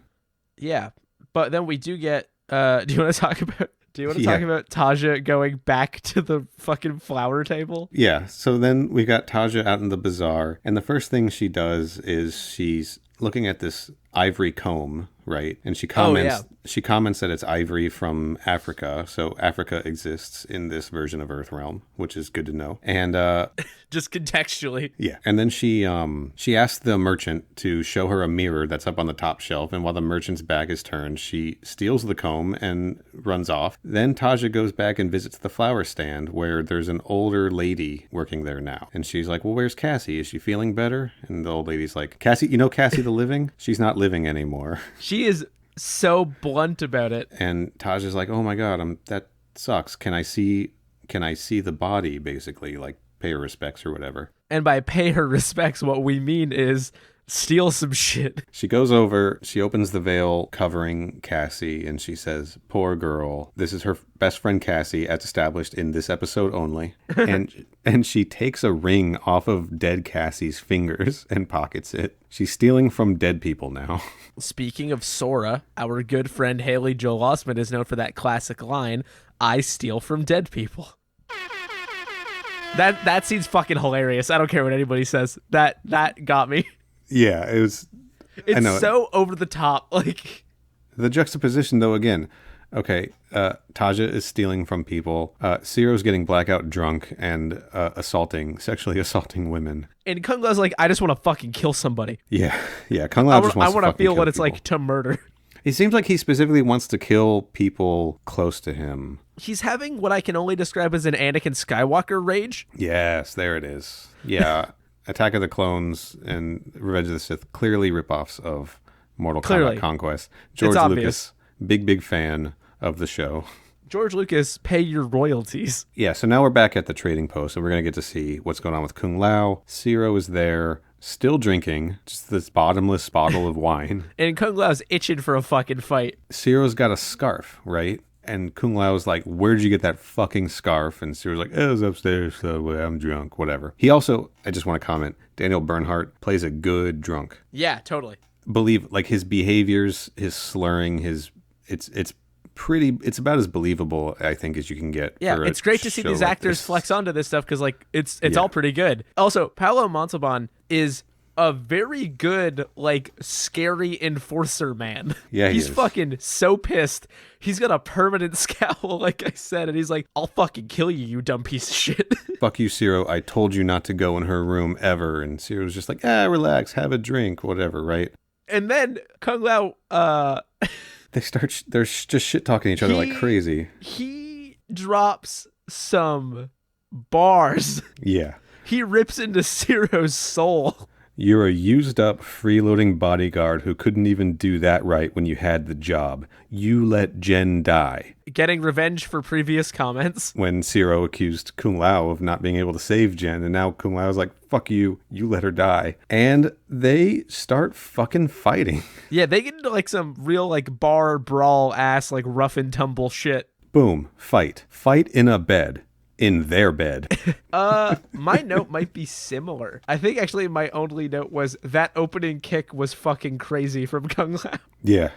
Yeah, but then we do get. Do you want to talk about Taja going back to the fucking flower table? Yeah. So then we got Taja out in the bazaar, and the first thing she does is she's looking at this ivory comb, right? And she comments that it's ivory from Africa. So Africa exists in this version of Earthrealm, which is good to know. And just contextually. Yeah. And then she asked the merchant to show her a mirror that's up on the top shelf, and while the merchant's back is turned, she steals the comb and runs off. Then Taja goes back and visits the flower stand where there's an older lady working there now. And she's like, "Well, where's Cassie? Is she feeling better?" And the old lady's like, "Cassie, Cassie the living? She's not living anymore." She is so blunt about it. And Taja's like, "Oh my God, that sucks. Can I see the body?" Basically, like, pay her respects or whatever. And by pay her respects, what we mean is steal some shit. She goes over, she opens the veil covering Cassie, and she says, "Poor girl. This is her best friend Cassie, as established in this episode only." And she takes a ring off of dead Cassie's fingers and pockets it. She's stealing from dead people now. Speaking of Sora, our good friend Haley Joel Osment is known for that classic line, "I steal from dead people." That scene's fucking hilarious. I don't care what anybody says. That got me. Yeah, it was. It's so over the top. Like, the juxtaposition, though, again. Okay, Taja is stealing from people. Zero's getting blackout drunk and sexually assaulting women. And Kung Lao's like, "I just want to fucking kill somebody." Yeah. Kung Lao just wants to I want to feel what it's people. like to murder. It seems like he specifically wants to kill people close to him. He's having what I can only describe as an Anakin Skywalker rage. Yes, there it is. Yeah. Attack of the Clones and Revenge of the Sith, clearly ripoffs of Mortal Kombat Conquest. George Lucas, big fan of the show. George Lucas, pay your royalties. Yeah, so now we're back at the trading post, and we're going to get to see what's going on with Kung Lao. Zero is there, still drinking, just this bottomless bottle of wine. And Kung Lao's itching for a fucking fight. Zero's got a scarf, right? And Kung Lao's like, where'd you get that fucking scarf? And Ciro's like, it was upstairs, so I'm drunk, whatever. He also, I just want to comment, Daniel Bernhardt plays a good drunk. Yeah, totally. Believe, like, his behaviors, his slurring, it's about as believable, I think, as you can get. Yeah, it's great to see these actors flex onto this stuff because, like, it's all pretty good. Also, Paolo Montalban is a very good, like, scary enforcer man. Yeah, he's fucking so pissed. He's got a permanent scowl, like I said, and he's like, I'll fucking kill you, you dumb piece of shit. Fuck you, Ciro. I told you not to go in her room ever. And Ciro's just like, relax, have a drink, whatever, right? And then Kung Lao, they're just shit talking each other like crazy. He drops some bars. Yeah. He rips into Ciro's soul. You're a used up, freeloading bodyguard who couldn't even do that right when you had the job. You let Jen die. Getting revenge for previous comments. When Ciro accused Kung Lao of not being able to save Jen, and now Kung Lao's like, fuck you, you let her die. And they start fucking fighting. Yeah, they get into like some real like bar brawl ass, like rough and tumble shit. Boom, fight. Fight in a bed. In their bed. My note might be similar. I think actually my only note was that opening kick was fucking crazy from Kung Lao. Yeah.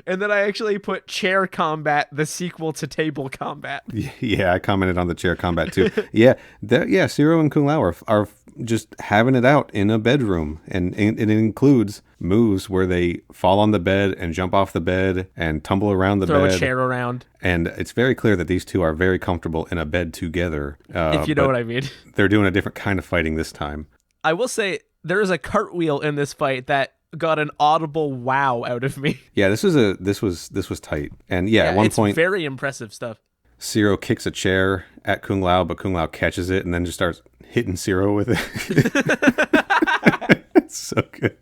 And then I actually put chair combat, the sequel to table combat. Yeah, I commented on the chair combat too. Yeah, Ciro and Kung Lao are just having it out in a bedroom. And it includes moves where they fall on the bed and jump off the bed and tumble around the bed. Throw a chair around. And it's very clear that these two are very comfortable in a bed together. If you know what I mean. They're doing a different kind of fighting this time. I will say there is a cartwheel in this fight that got an audible wow out of me. Yeah, this was tight. And yeah, at one point, very impressive stuff. Ciro kicks a chair at Kung Lao, but Kung Lao catches it and then just starts hitting Ciro with it. It's so good.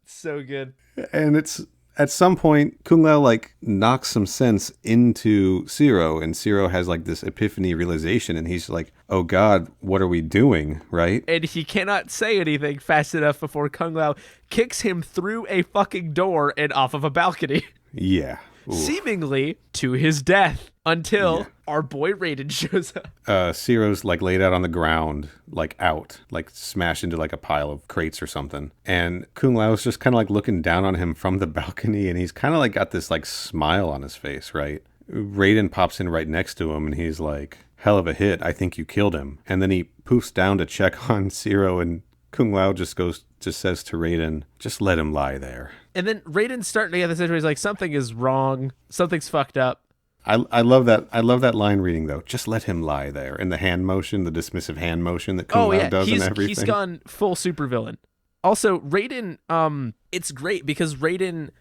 So good. And it's at some point Kung Lao like knocks some sense into Ciro, and Ciro has like this epiphany realization, and he's like, oh god, what are we doing, right? And he cannot say anything fast enough before Kung Lao kicks him through a fucking door and off of a balcony. Yeah. Ooh. Seemingly to his death, until our boy Raiden shows up. Ciro's like laid out on the ground, like out, like smashed into like a pile of crates or something. And Kung Lao's just kind of like looking down on him from the balcony, and he's kind of like got this like smile on his face, right? Raiden pops in right next to him, and he's like, hell of a hit, I think you killed him. And then he poofs down to check on Ciro, and Kung Lao just says to Raiden, just let him lie there. And then Raiden's starting to get the situation, he's like, something is wrong, something's fucked up. I love that line reading though. Just let him lie there. And the hand motion, the dismissive hand motion that Kung Lao does and everything. He's gone full supervillain. Also, Raiden, it's great because Raiden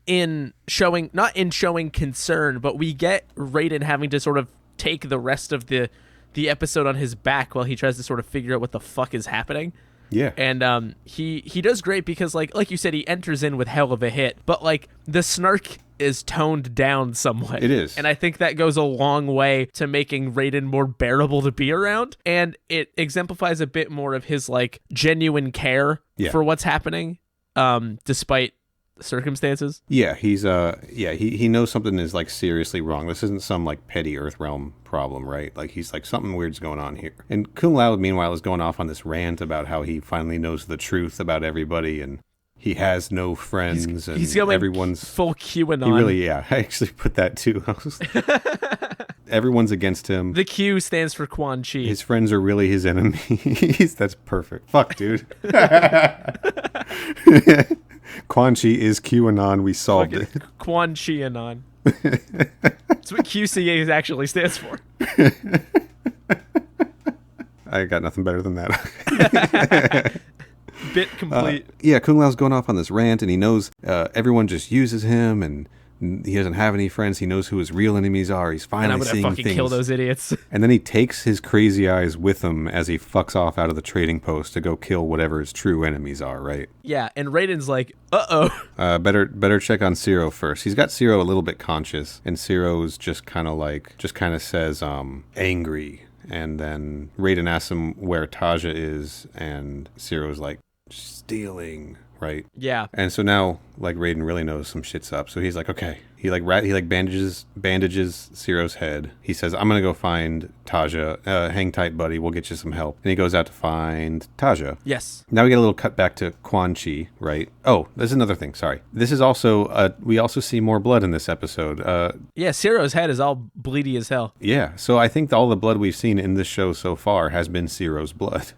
not in showing concern, but we get Raiden having to sort of take the rest of the episode on his back while he tries to sort of figure out what the fuck is happening. Yeah. And he does great because like you said, he enters in with hell of a hit, but like the snark is toned down somewhat. It is. And I think that goes a long way to making Raiden more bearable to be around. And it exemplifies a bit more of his like genuine care for what's happening, despite circumstances. Yeah, he knows something is like seriously wrong. This isn't some like petty Earthrealm problem, right? Like he's like, something weird's going on here. And Kung Lao meanwhile is going off on this rant about how he finally knows the truth about everybody, and he has no friends, and he's going everyone's full QAnon. He really, I actually put that too. Everyone's against him. The Q stands for Quan Chi. His friends are really his enemies. That's perfect. Fuck, dude. Quan Chi is QAnon. We solved it. Quan Chi Anon. That's what QCA actually stands for. I got nothing better than that. Bit complete. Kung Lao's going off on this rant, and he knows everyone just uses him, and he doesn't have any friends. He knows who his real enemies are. He's finally seeing things. I'm gonna fucking kill those idiots. And then he takes his crazy eyes with him as he fucks off out of the trading post to go kill whatever his true enemies are, right? Yeah, and Raiden's like, uh-oh. Better check on Ciro first. He's got Ciro a little bit conscious, and Ciro's just kind of says, angry. And then Raiden asks him where Taja is, and Ciro's like, stealing, right? Yeah. And so now, like, Raiden really knows some shit's up. So he's like, okay. He like bandages Ciro's head. He says, "I'm gonna go find Taja. Hang tight, buddy. We'll get you some help." And he goes out to find Taja. Yes. Now we get a little cut back to Quan Chi, right? Oh, there's another thing. Sorry. This is also we also see more blood in this episode. Yeah, Ciro's head is all bleedy as hell. Yeah. So I think all the blood we've seen in this show so far has been Ciro's blood.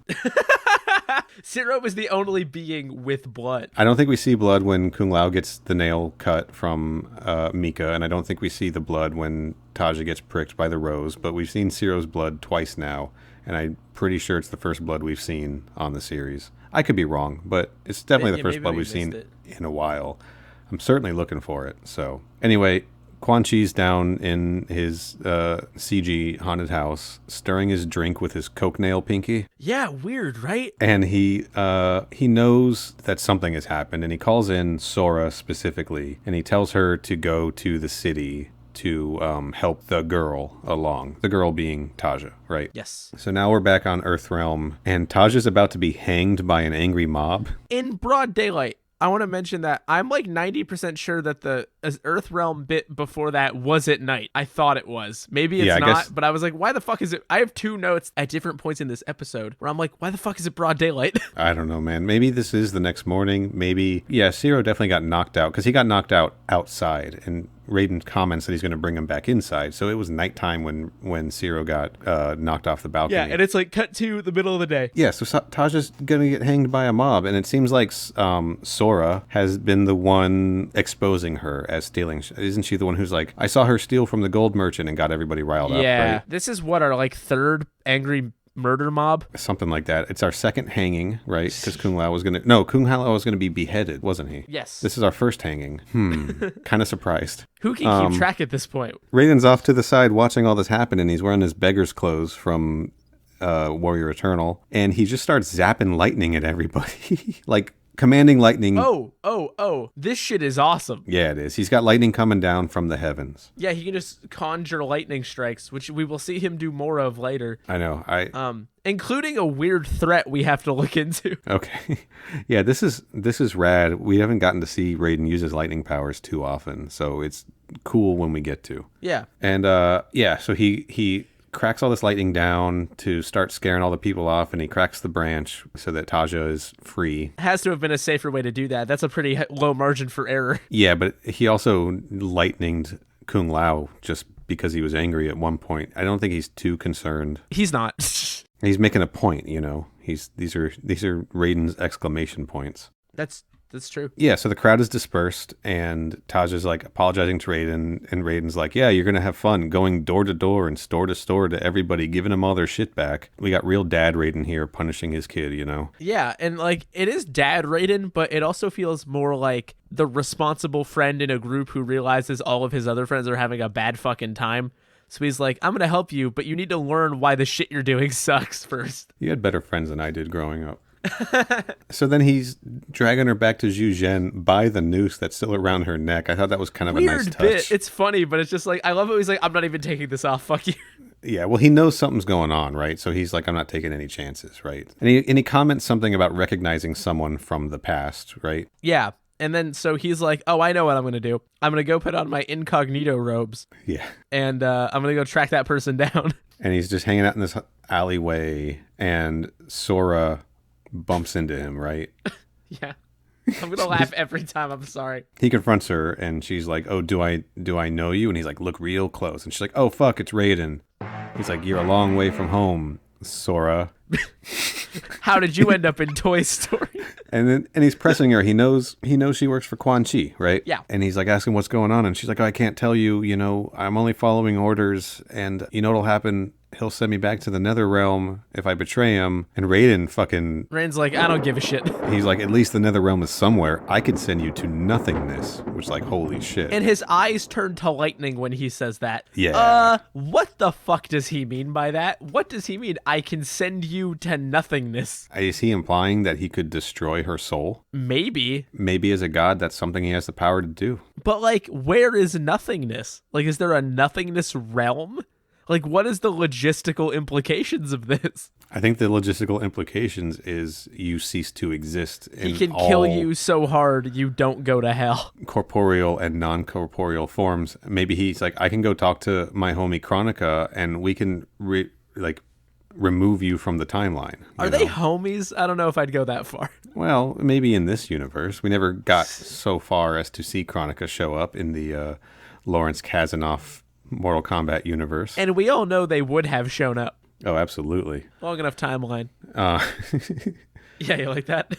Ciro is the only being with blood. I don't think we see blood when Kung Lao gets the nail cut from Mika, and I don't think we see the blood when Taja gets pricked by the rose, but we've seen Ciro's blood twice now, and I'm pretty sure it's the first blood we've seen on the series. I could be wrong, but it's definitely the first blood we've seen in a while. I'm certainly looking for it. So anyway, Quan Chi's down in his CG haunted house, stirring his drink with his coke nail pinky. Yeah, weird, right? And he knows that something has happened, and he calls in Sora specifically, and he tells her to go to the city to help the girl along. The girl being Taja, right? Yes. So now we're back on Earthrealm, and Taja's about to be hanged by an angry mob. In broad daylight. I want to mention that I'm like 90% sure that the Earthrealm bit before that was at night. I thought it was. Maybe it's not, but I was like, why the fuck is it? I have two notes at different points in this episode where I'm like, why the fuck is it broad daylight? I don't know, man. Maybe this is the next morning. Maybe. Yeah, Ciro definitely got knocked out because he got knocked out outside, and Raiden comments that he's going to bring him back inside. So it was nighttime when Ciro got knocked off the balcony. Yeah, and it's like cut to the middle of the day. Yeah, so Taja's going to get hanged by a mob, and it seems like Sora has been the one exposing her as stealing. Isn't she the one who's like, I saw her steal from the gold merchant and got everybody riled up, right? This is what, our like third angry murder mob? Something like that. It's our second hanging, right? Because Kung Lao was going to be beheaded, wasn't he? Yes. This is our first hanging. Kind of surprised. Who can keep track at this point? Raiden's off to the side watching all this happen, and he's wearing his beggar's clothes from Warrior Eternal, and he just starts zapping lightning at everybody. Like, commanding lightning. Oh, this shit is awesome. Yeah, it is. He's got lightning coming down from the heavens. Yeah, he can just conjure lightning strikes, which we will see him do more of later. I know. Including a weird threat we have to look into. Okay. Yeah, this is rad. We haven't gotten to see Raiden use his lightning powers too often, so it's cool when we get to. Yeah. And so he cracks all this lightning down to start scaring all the people off, and he cracks the branch so that Taja is free. Has to have been a safer way to do that. That's a pretty low margin for error. Yeah, but he also lightninged Kung Lao just because he was angry at one point. I don't think he's too concerned. He's not. He's making a point, you know. These are Raiden's exclamation points. That's true. Yeah, so the crowd is dispersed, and Taja's like apologizing to Raiden, and Raiden's like, yeah, you're going to have fun going door to door and store to store to everybody, giving them all their shit back. We got real dad Raiden here punishing his kid, you know? Yeah, and like, it is dad Raiden, but it also feels more like the responsible friend in a group who realizes all of his other friends are having a bad fucking time. So he's like, I'm going to help you, but you need to learn why the shit you're doing sucks first. You had better friends than I did growing up. So then he's dragging her back to Zhu Zhen by the noose that's still around her neck. I thought that was kind of a nice touch. Bit. It's funny, but it's just like, I love it. He's like, I'm not even taking this off. Fuck you. Yeah, well, he knows something's going on, right? So he's like, I'm not taking any chances, right? And he comments something about recognizing someone from the past, right? Yeah. And then so he's like, oh, I know what I'm going to do. I'm going to go put on my incognito robes. Yeah. And I'm going to go track that person down. And he's just hanging out in this alleyway, and Sora bumps into him, right? Yeah. I'm going to laugh every time. I'm sorry. He confronts her, and she's like, oh, do I know you? And he's like, look real close. And she's like, oh, fuck, it's Raiden. He's like, you're a long way from home, Sora. How did you end up in Toy Story? And he's pressing her. He knows she works for Quan Chi, right? Yeah. And he's like asking what's going on, and she's like, oh, I can't tell you, you know, I'm only following orders, and you know what'll happen? He'll send me back to the Netherrealm if I betray him. And Raiden's like, I don't give a shit. He's like, at least the Netherrealm is somewhere. I could send you to nothingness, which, like, holy shit. And his eyes turn to lightning when he says that. Yeah. What the fuck does he mean by that? What does he mean? I can send you to nothingness. Is he implying that he could destroy her soul? Maybe. Maybe as a god, that's something he has the power to do. But, like, where is nothingness? Like, is there a nothingness realm? Like, what is the logistical implications of this? I think the logistical implications is you cease to exist in He can all kill you so hard you don't go to hell. corporeal and non-corporeal forms. Maybe he's like, I can go talk to my homie Chronica and we can remove you from the timeline. Are they homies? I don't know if I'd go that far. Well, maybe in this universe. We never got so far as to see Chronica show up in the Lawrence Kasanoff Mortal Kombat universe. And we all know they would have shown up. Oh, absolutely. Long enough timeline. Yeah, you like that?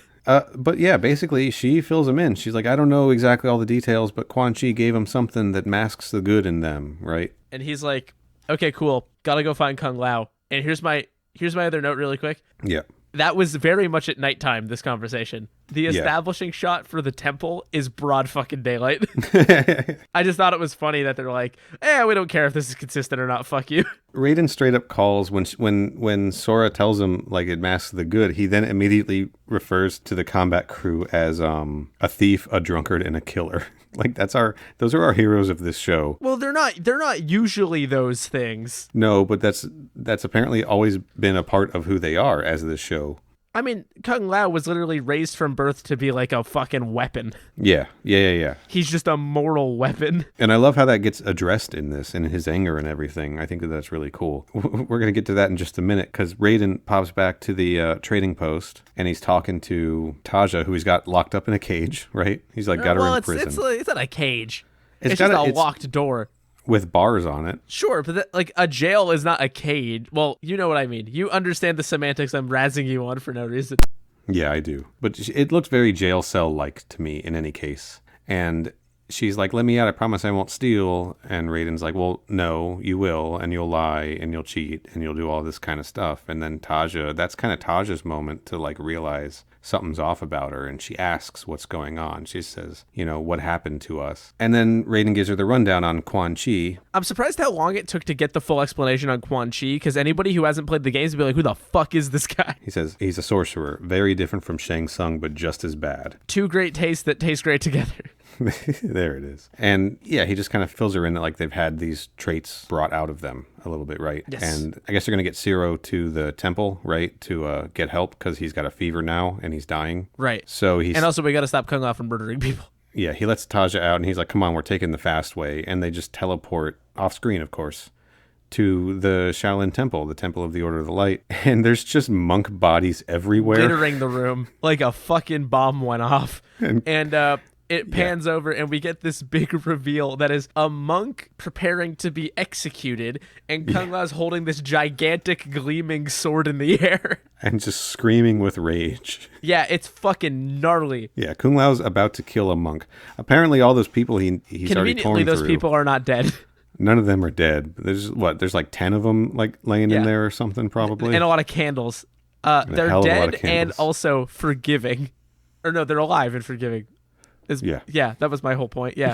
But yeah, basically, she fills him in. She's like, I don't know exactly all the details, but Quan Chi gave him something that masks the good in them, right? And he's like, okay, cool. Gotta go find Kung Lao. And here's my other note really quick. Yeah. That was very much at nighttime, this conversation. The establishing shot for the temple is broad fucking daylight. I just thought it was funny that they're like, we don't care if this is consistent or not, fuck you. Raiden straight up calls when Sora tells him like it masks the good, he then immediately refers to the Kombat Krew as a thief, a drunkard, and a killer. Like those are our heroes of this show. Well, they're not usually those things. No, but that's apparently always been a part of who they are as this show. I mean, Kung Lao was literally raised from birth to be like a fucking weapon. Yeah. He's just a mortal weapon. And I love how that gets addressed in this, and his anger and everything. I think that's really cool. We're going to get to that in just a minute, because Raiden pops back to the trading post, and he's talking to Taja, who he's got locked up in a cage, right? He's like, got her in prison. It's not a cage. It's just a locked door. With bars on it. Sure, but a jail is not a cage. Well, you know what I mean. You understand the semantics I'm razzing you on for no reason. Yeah, I do. But it looks very jail cell-like to me in any case. And she's like, let me out. I promise I won't steal. And Raiden's like, well, no, you will. And you'll lie and you'll cheat and you'll do all this kind of stuff. And then that's kind of Taja's moment to like realize something's off about her, and she asks what's going on. She says, what happened to us? And then Raiden gives her the rundown on Quan Chi. I'm surprised how long it took to get the full explanation on Quan Chi, because anybody who hasn't played the games would be like, who the fuck is this guy? He says he's a sorcerer, very different from Shang Tsung, but just as bad. Two great tastes that taste great together. There it is. And yeah, he just kind of fills her in that like they've had these traits brought out of them a little bit, right? Yes. And I guess they're going to get Zero to the temple, right, to get help because he's got a fever now and he's dying. Right. So and also we got to stop Kung Lao from murdering people. Yeah, he lets Taja out and he's like, come on, we're taking the fast way. And they just teleport off screen, of course, to the Shaolin Temple, the Temple of the Order of the Light. And there's just monk bodies everywhere. Littering the room like a fucking bomb went off. And it pans over and we get this big reveal that is a monk preparing to be executed, and Kung Lao's holding this gigantic gleaming sword in the air. And just screaming with rage. Yeah, it's fucking gnarly. Yeah, Kung Lao's about to kill a monk. Apparently all those people he's already torn through. Conveniently, those people are not dead. None of them are dead. There's like 10 of them like laying in there or something probably. And a lot of candles. They're dead and also forgiving. Or no, they're alive and forgiving. Yeah, that was my whole point. Yeah.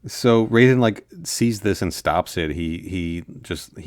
So Raiden like sees this and stops it. He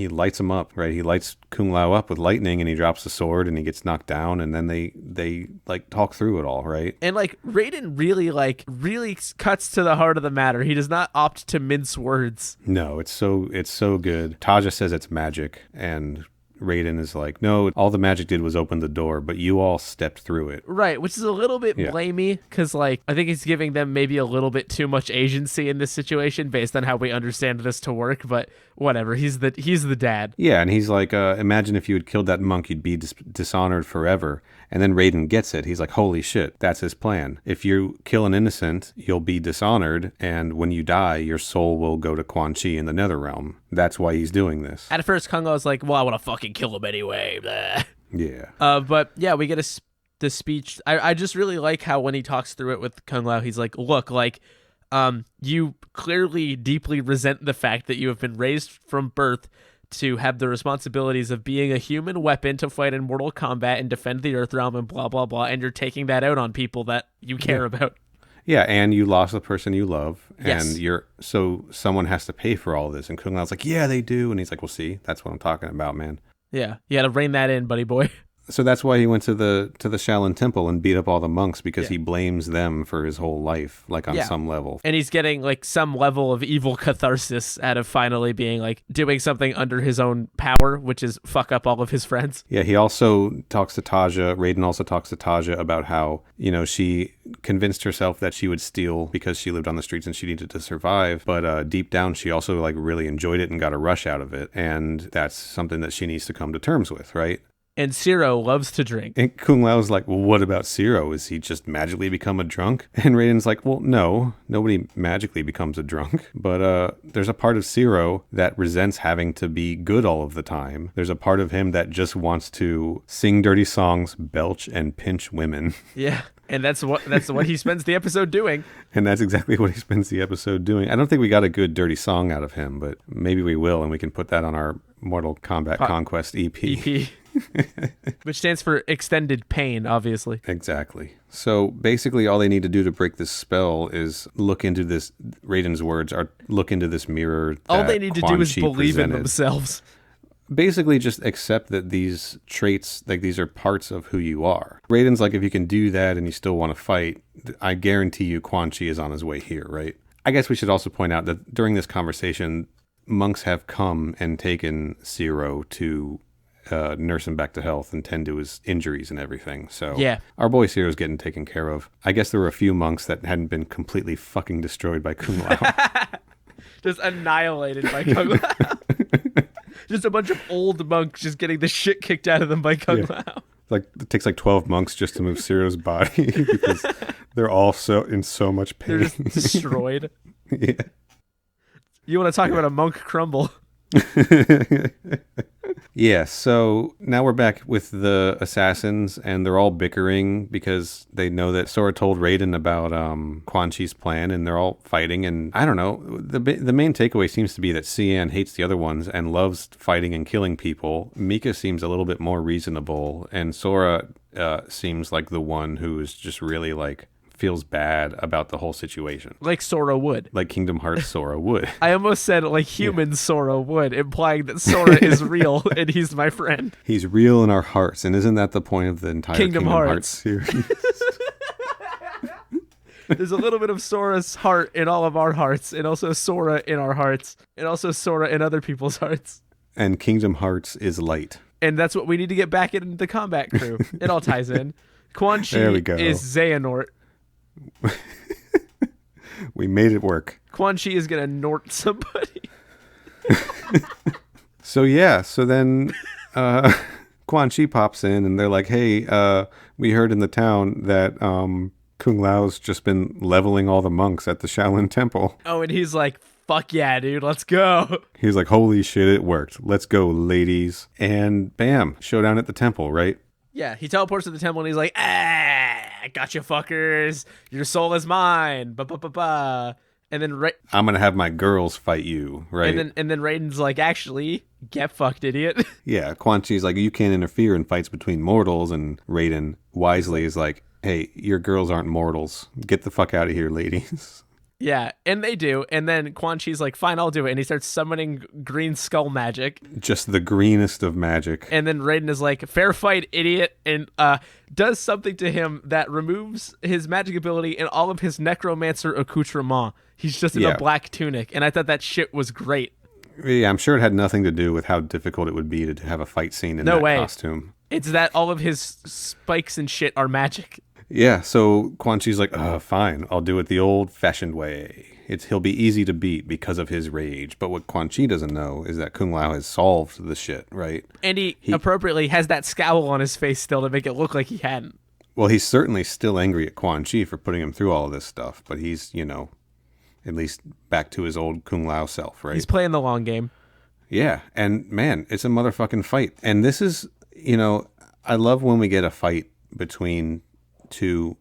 lights him up, right? He lights Kung Lao up with lightning and he drops the sword and he gets knocked down, and then they like talk through it all, right? And like Raiden really cuts to the heart of the matter. He does not opt to mince words. No, it's so good. Taja says it's magic, and Raiden is like, no, all the magic did was open the door, but you all stepped through it. Right, which is a little bit blamey, because like I think he's giving them maybe a little bit too much agency in this situation based on how we understand this to work, but whatever. He's the dad. Yeah, and he's like, imagine if you had killed that monk, you'd be dishonored forever. And then Raiden gets it. He's like, holy shit, that's his plan. If you kill an innocent, you'll be dishonored, and when you die, your soul will go to Quan Chi in the Netherrealm. That's why he's doing this. At first, Kung Lao was like, well, I want to fucking kill him anyway. Blah. Yeah. But yeah, we get the speech. I just really like how when he talks through it with Kung Lao, he's like, look, like, you clearly deeply resent the fact that you have been raised from birth to have the responsibilities of being a human weapon to fight in Mortal Kombat and defend the Earthrealm and blah, blah, blah. And you're taking that out on people that you care about. Yeah, and you lost the person you love. Yes. And so someone has to pay for all this. And Kung Lao's like, yeah, they do. And he's like, well, see, that's what I'm talking about, man. Yeah, you got to rein that in, buddy boy. So that's why he went to the Shaolin Temple and beat up all the monks, because he blames them for his whole life, like on some level. And he's getting like some level of evil catharsis out of finally being like doing something under his own power, which is fuck up all of his friends. Yeah, he also talks to Taja. Raiden also talks to Taja about how, she convinced herself that she would steal because she lived on the streets and she needed to survive. But deep down, she also like really enjoyed it and got a rush out of it. And that's something that she needs to come to terms with, right? And Zero loves to drink. And Kung Lao's like, well, what about Zero? Is he just magically become a drunk? And Raiden's like, well, no, nobody magically becomes a drunk. But there's a part of Zero that resents having to be good all of the time. There's a part of him that just wants to sing dirty songs, belch, and pinch women. Yeah. And that's what he spends the episode doing. And that's exactly what he spends the episode doing. I don't think we got a good dirty song out of him, but maybe we will, and we can put that on our Mortal Kombat Conquest EP. Which stands for extended pain, obviously. Exactly. So basically all they need to do to break this spell is look into this, Raiden's words are look into this mirror. All they need to do is believe presented. in themselves. Basically just accept that these traits, like these are parts of who you are. Raiden's like, if you can do that and you still want to fight, I guarantee you Quan Chi is on his way here, right? I guess we should also point out that during this conversation, monks have come and taken Zero to nurse him back to health and tend to his injuries and everything. So yeah, our boy Zero's getting taken care of. I guess there were a few monks that hadn't been completely fucking destroyed by Kung Lao. Just annihilated by Kung Lao. Just a bunch of old monks just getting the shit kicked out of them by Kung Lao. Like it takes like 12 monks just to move Zero's body because they're all in so much pain. They're just destroyed. Yeah. You want to talk about a monk crumble? Yeah, so now we're back with the assassins, and they're all bickering because they know that Sora told Raiden about Quan Chi's plan, and they're all fighting. And I don't know, the main takeaway seems to be that Cian hates the other ones and loves fighting and killing people. Mika seems a little bit more reasonable, and Sora seems like the one who is just really like feels bad about the whole situation. Like Sora would. Like Kingdom Hearts Sora would. I almost said like human Sora would, implying that Sora is real and he's my friend. He's real in our hearts, and isn't that the point of the entire Kingdom Hearts series? There's a little bit of Sora's heart in all of our hearts, and also Sora in our hearts, and also Sora in other people's hearts. And Kingdom Hearts is light. And that's what we need to get back in the Kombat Krew. It all ties in. Quan Chi is Xehanort. We made it work. Quan Chi is gonna nort somebody. So then Quan Chi pops in and they're like, hey, we heard in the town that Kung Lao's just been leveling all the monks at the Shaolin Temple. Oh, and he's like, fuck yeah, dude, let's go. He was like, holy shit, it worked. Let's go, ladies. And bam, showdown at the temple, right? Yeah, he teleports to the temple and he's like, gotcha, fuckers. Your soul is mine. Ba-ba-ba-ba. And then I'm going to have my girls fight you, right? And then Raiden's like, actually, get fucked, idiot. Yeah, Quan Chi's like, you can't interfere in fights between mortals. And Raiden wisely is like, hey, your girls aren't mortals. Get the fuck out of here, ladies. Yeah, and they do. And then Quan Chi's like, fine, I'll do it. And he starts summoning green skull magic. Just the greenest of magic. And then Raiden is like, fair fight, idiot. And does something to him that removes his magic ability and all of his necromancer accoutrement. He's just in a black tunic. And I thought that shit was great. Yeah, I'm sure it had nothing to do with how difficult it would be to have a fight scene in that costume. It's that all of his spikes and shit are magic. Yeah, so Quan Chi's like, fine, I'll do it the old-fashioned way. He'll be easy to beat because of his rage. But what Quan Chi doesn't know is that Kung Lao has solved the shit, right? And he appropriately has that scowl on his face still to make it look like he hadn't. Well, he's certainly still angry at Quan Chi for putting him through all of this stuff. But he's, at least back to his old Kung Lao self, right? He's playing the long game. Yeah, and man, it's a motherfucking fight. And this is, I love when we get a fight between two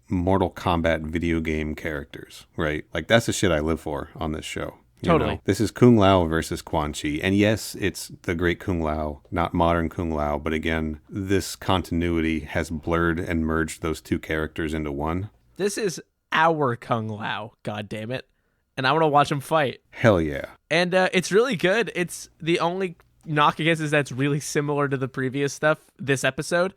Mortal Kombat video game characters, right? Like that's the shit I live for on this show. Totally. This is Kung Lao versus Quan Chi. And yes, it's the great Kung Lao, not modern Kung Lao. But again, this continuity has blurred and merged those two characters into one. This is our Kung Lao, god damn it. And I want to watch him fight. Hell yeah. And it's really good. It's the only knock against is that's really similar to the previous stuff this episode,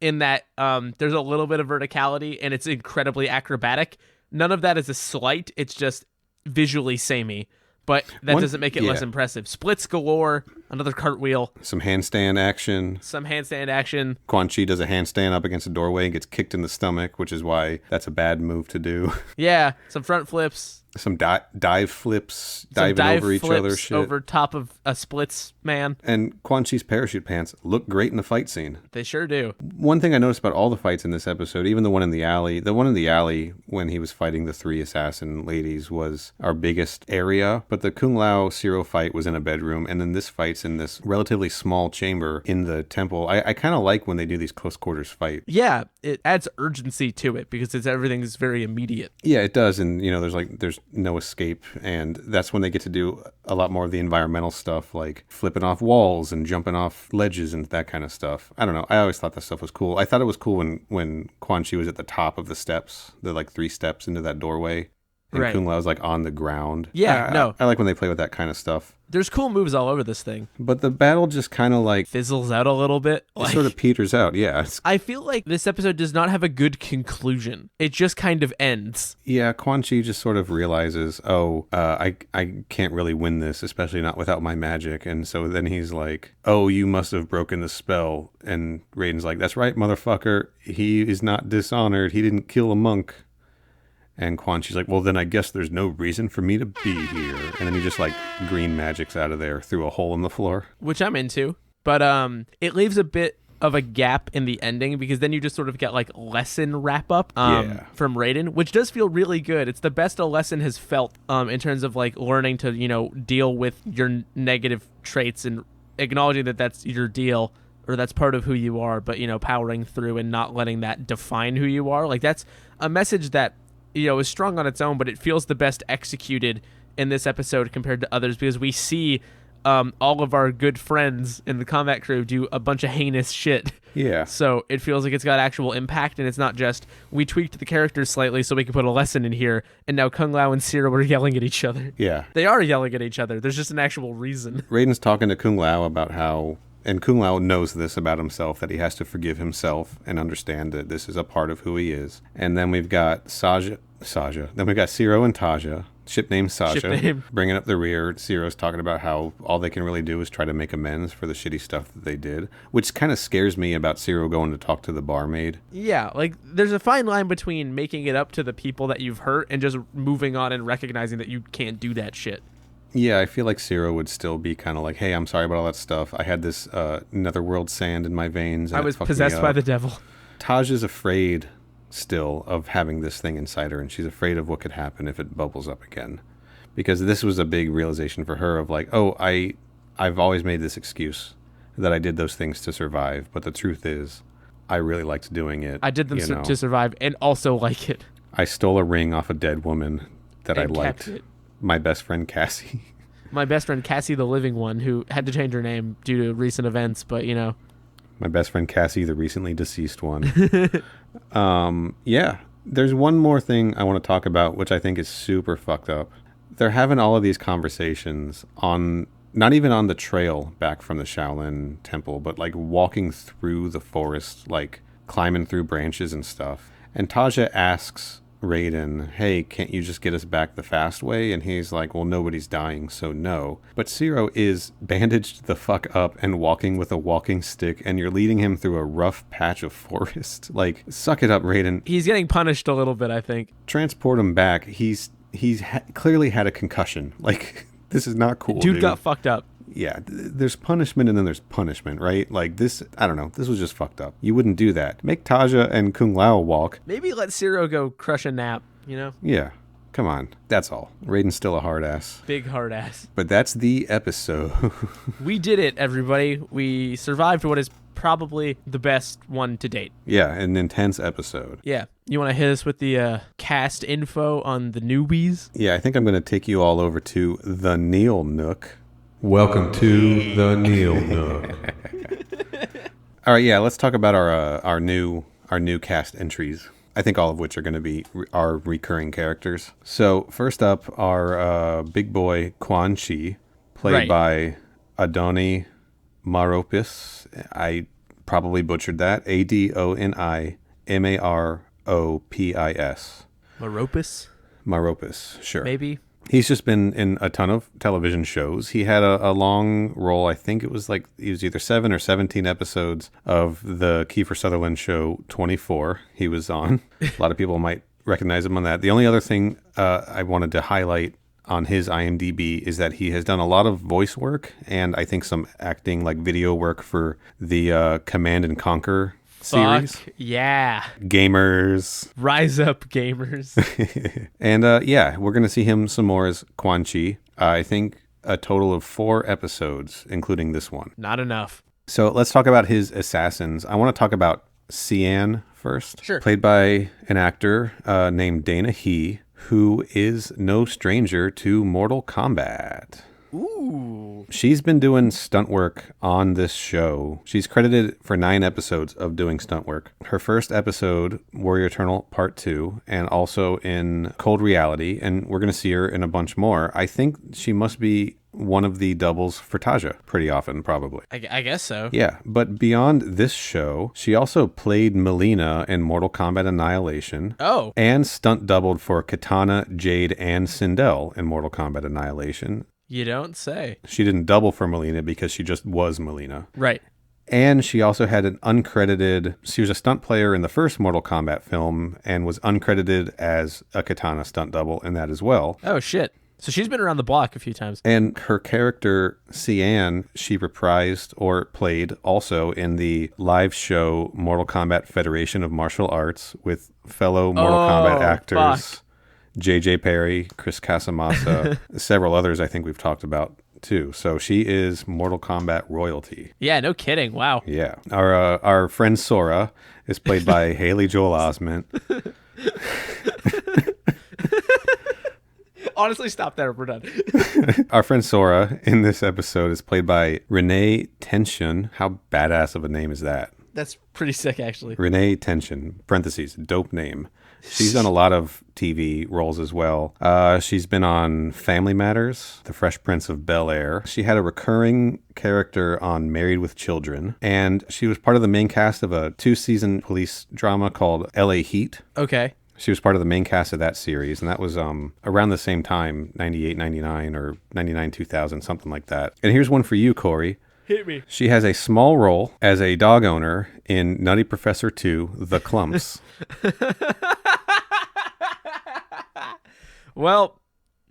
in that there's a little bit of verticality and it's incredibly acrobatic. None of that is a slight. It's just visually samey. But that doesn't make it less impressive. Splits galore, another cartwheel. Some handstand action. Quan Chi does a handstand up against a doorway and gets kicked in the stomach, which is why that's a bad move to do. Yeah, some front flips. Some dive flips, diving over each other shit. Over top of a splits man. And Quan Chi's parachute pants look great in the fight scene. They sure do. One thing I noticed about all the fights in this episode, even the one in the alley when he was fighting the 3 assassin ladies was our biggest area. But the Kung Lao Zero fight was in a bedroom, and then this fight's in this relatively small chamber in the temple. I kind of like when they do these close quarters fight. Yeah, it adds urgency to it because everything's very immediate. Yeah, it does. And, there's no escape, and that's when they get to do a lot more of the environmental stuff, like flipping off walls and jumping off ledges and that kind of stuff. I don't know. I always thought that stuff was cool. I thought it was cool when Quan Chi was at the top of the steps, the 3 steps into that doorway, and right. Kung Lao was on the ground. Yeah, I like when they play with that kind of stuff. There's cool moves all over this thing. But the battle just kind of fizzles out a little bit. It sort of peters out, yeah. I feel like this episode does not have a good conclusion. It just kind of ends. Yeah, Quan Chi just sort of realizes, I can't really win this, especially not without my magic. And so then he's like, oh, you must have broken the spell. And Raiden's like, that's right, motherfucker. He is not dishonored. He didn't kill a monk. And Quan Chi's like, well, then I guess there's no reason for me to be here. And then he just green magics out of there through a hole in the floor. Which I'm into. But it leaves a bit of a gap in the ending because then you just sort of get lesson wrap up from Raiden, which does feel really good. It's the best a lesson has felt in terms of learning to, deal with your negative traits and acknowledging that that's your deal or that's part of who you are, but, powering through and not letting that define who you are. That's a message that is strong on its own, but it feels the best executed in this episode compared to others because we see all of our good friends in the Kombat Krew do a bunch of heinous shit. Yeah. So it feels like it's got actual impact, and it's not just we tweaked the characters slightly so we could put a lesson in here, and now Kung Lao and Zero are yelling at each other. Yeah. They are yelling at each other. There's just an actual reason. Raiden's talking to Kung Lao about how... And Kung Lao knows this about himself, that he has to forgive himself and understand that this is a part of who he is. And then we've got Saja. Then we've got Zero and Taja, ship name Saja, bringing up the rear. Zero's talking about how all they can really do is try to make amends for the shitty stuff that they did, which kind of scares me about Zero going to talk to the barmaid. Yeah, there's a fine line between making it up to the people that you've hurt and just moving on and recognizing that you can't do that shit. Yeah, I feel like Zero would still be kind of hey, I'm sorry about all that stuff. I had this netherworld sand in my veins. And I was possessed by the devil. Taja's afraid still of having this thing inside her, and she's afraid of what could happen if it bubbles up again. Because this was a big realization for her of I've always made this excuse that I did those things to survive, but the truth is, I really liked doing it. I did them to survive and also like it. I stole a ring off a dead woman that I liked. Kept it. My best friend Cassie. My best friend Cassie, the living one, who had to change her name due to recent events, but My best friend Cassie, the recently deceased one. Yeah. There's one more thing I want to talk about, which I think is super fucked up. They're having all of these conversations on, not even on the trail back from the Shaolin temple, but walking through the forest, climbing through branches and stuff. And Taja asks Raiden, hey, can't you just get us back the fast way? And he's like, well, nobody's dying, so no. But Zero is bandaged the fuck up and walking with a walking stick, and you're leading him through a rough patch of forest. Suck it up, Raiden. He's getting punished a little bit, I think. Transport him back. He's clearly had a concussion. This is not cool, dude. Got fucked up. Yeah, there's punishment and then there's punishment, right? This, I don't know. This was just fucked up. You wouldn't do that. Make Taja and Kung Lao walk. Maybe let Zero go crush a nap, Yeah, come on. That's all. Raiden's still a hard ass. Big hard ass. But that's the episode. We did it, everybody. We survived what is probably the best one to date. Yeah, an intense episode. Yeah. You want to hit us with the cast info on the newbies? Yeah, I think I'm going to take you all over to the Neil Nook. Welcome to the Neil Nook. All right, yeah, let's talk about our new cast entries. I think all of which are going to be our recurring characters. So first up, our big boy Quan Chi, played by Adoni Maropis. I probably butchered that. ADONIMAROPIS. Meropis, Maropis, sure. maybe. He's just been in a ton of television shows. He had a long role. I think it was like, he was either 7 or 17 episodes of the Kiefer Sutherland show 24 he was on. A lot of people might recognize him on that. The only other thing I wanted to highlight on his IMDb is that he has done a lot of voice work and I think some acting, like video work for the Command and Conquer series. Fuck yeah. Gamers. Rise up, gamers. And yeah, we're going to see him some more as Quan Chi. I think a total of 4 episodes, including this one. Not enough. So let's talk about his assassins. I want to talk about Cian first. Sure. Played by an actor named Dana He, who is no stranger to Mortal Kombat. Ooh. She's been doing stunt work on this show. She's credited for 9 episodes of doing stunt work. Her first episode, Warrior Eternal Part 2, and also in Cold Reality, and we're going to see her in a bunch more. I think she must be one of the doubles for Taja pretty often, probably. I guess so. Yeah, but beyond this show, she also played Melina in Mortal Kombat Annihilation. Oh. And stunt doubled for Katana, Jade, and Sindel in Mortal Kombat Annihilation. You don't say. She didn't double for Melina because she just was Melina. Right. And she also had an uncredited, she was a stunt player in the first Mortal Kombat film and was uncredited as a Katana stunt double in that as well. Oh, shit. So she's been around the block a few times. And her character, Cian, she reprised or played also in the live show Mortal Kombat Federation of Martial Arts with fellow Mortal Kombat actors. Fuck. J.J. Perry, Chris Casamassa, several others I think we've talked about too. So she is Mortal Kombat royalty. Yeah, no kidding. Wow. Yeah. Our friend Sora is played by Haley Joel Osment. Honestly, stop there. We're done. Our friend Sora in this episode is played by Renee Tension. How badass of a name is that? That's pretty sick, actually. Renee Tension, parentheses, dope name. She's done a lot of TV roles as well. She's been on Family Matters, The Fresh Prince of Bel-Air. She had a recurring character on Married with Children, and she was part of the main cast of a 2-season police drama called LA Heat. Okay. She was part of the main cast of that series, and that was around the same time, 98, 99, or 99, 2000, something like that. And here's one for you, Corey. Hit me. She has a small role as a dog owner in Nutty Professor 2, The Clumps. Well,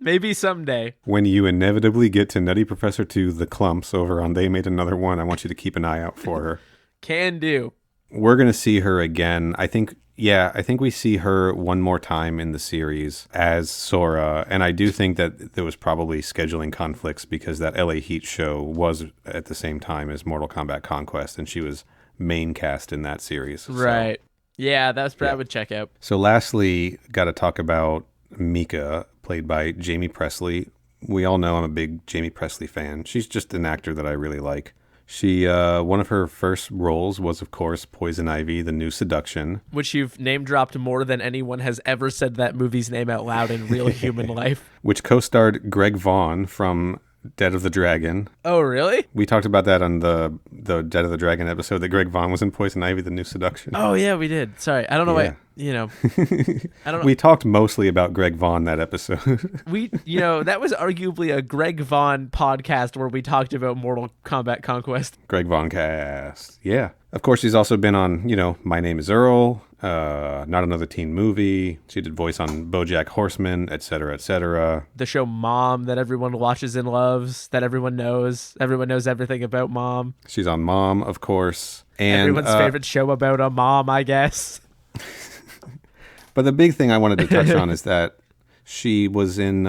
maybe someday. When you inevitably get to Nutty Professor 2, The Clumps over on They Made Another One, I want you to keep an eye out for her. Can do. We're going to see her again. I think we see her one more time in the series as Sora. And I do think that there was probably scheduling conflicts because that LA Heat show was at the same time as Mortal Kombat Conquest, and she was main cast in that series. Right. So, yeah, that's what I would check out. So lastly, got to talk about Mika, played by Jamie Presley. We all know I'm a big Jamie Presley fan. She's just an actor that I really like. She, one of her first roles was, of course, Poison Ivy, The New Seduction. Which you've name-dropped more than anyone has ever said that movie's name out loud in real human life. Which co-starred Greg Vaughn from Dead of the Dragon. Oh, really? We talked about that on the Dead of the Dragon episode, that Greg Vaughn was in Poison Ivy, The New Seduction. Oh, yeah, we did. Sorry. I don't know why, I don't know. We talked mostly about Greg Vaughn that episode. That was arguably a Greg Vaughn podcast where we talked about Mortal Kombat Conquest. Greg Vaughn cast. Yeah. Of course, she's also been on, My Name is Earl, Not Another Teen Movie. She did voice on BoJack Horseman, et cetera, et cetera. The show Mom that everyone watches and loves, that everyone knows. Everyone knows everything about Mom. She's on Mom, of course. And everyone's favorite show about a mom, I guess. But the big thing I wanted to touch on is that she was in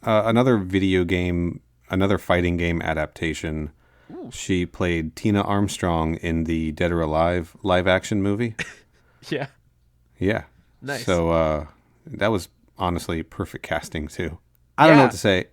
another video game, another fighting game adaptation. Ooh. She played Tina Armstrong in the Dead or Alive live-action movie. Yeah. Yeah. Nice. So that was honestly perfect casting, too. I don't know what to say.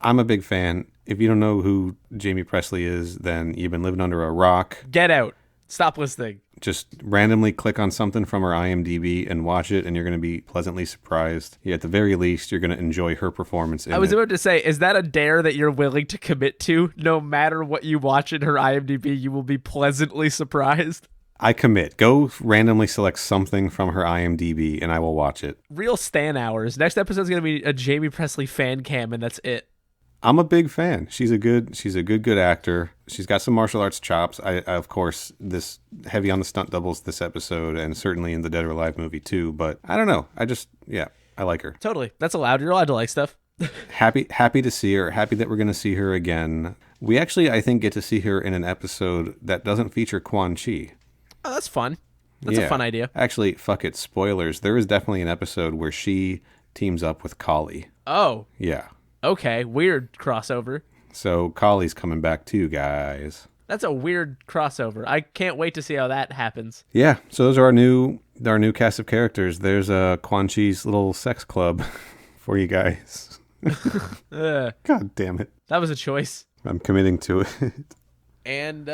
I'm a big fan. If you don't know who Jamie Presley is, then you've been living under a rock. Get out. Stop listening. Just randomly click on something from her IMDb and watch it, and you're going to be pleasantly surprised. Yeah, at the very least, you're going to enjoy her performance in it. I was about to say, is that a dare that you're willing to commit to? No matter what you watch in her IMDb, you will be pleasantly surprised. I commit. Go randomly select something from her IMDb, and I will watch it. Real Stan hours. Next episode's going to be a Jamie Presley fan cam, and that's it. I'm a big fan. She's a good actor. She's got some martial arts chops. I of course, this heavy on the stunt doubles this episode, and certainly in the Dead or Alive movie too. But I don't know. I like her. Totally. That's allowed. You're allowed to like stuff. Happy to see her. Happy that we're going to see her again. We actually, I think, get to see her in an episode that doesn't feature Quan Chi. Oh, that's fun. That's a fun idea. Actually, fuck it. Spoilers. There is definitely an episode where she teams up with Kali. Oh. Yeah. Okay. Weird crossover. So Kali's coming back too, guys. That's a weird crossover. I can't wait to see how that happens. Yeah. So those are our new cast of characters. There's Quan Chi's little sex club for you guys. God damn it. That was a choice. I'm committing to it. And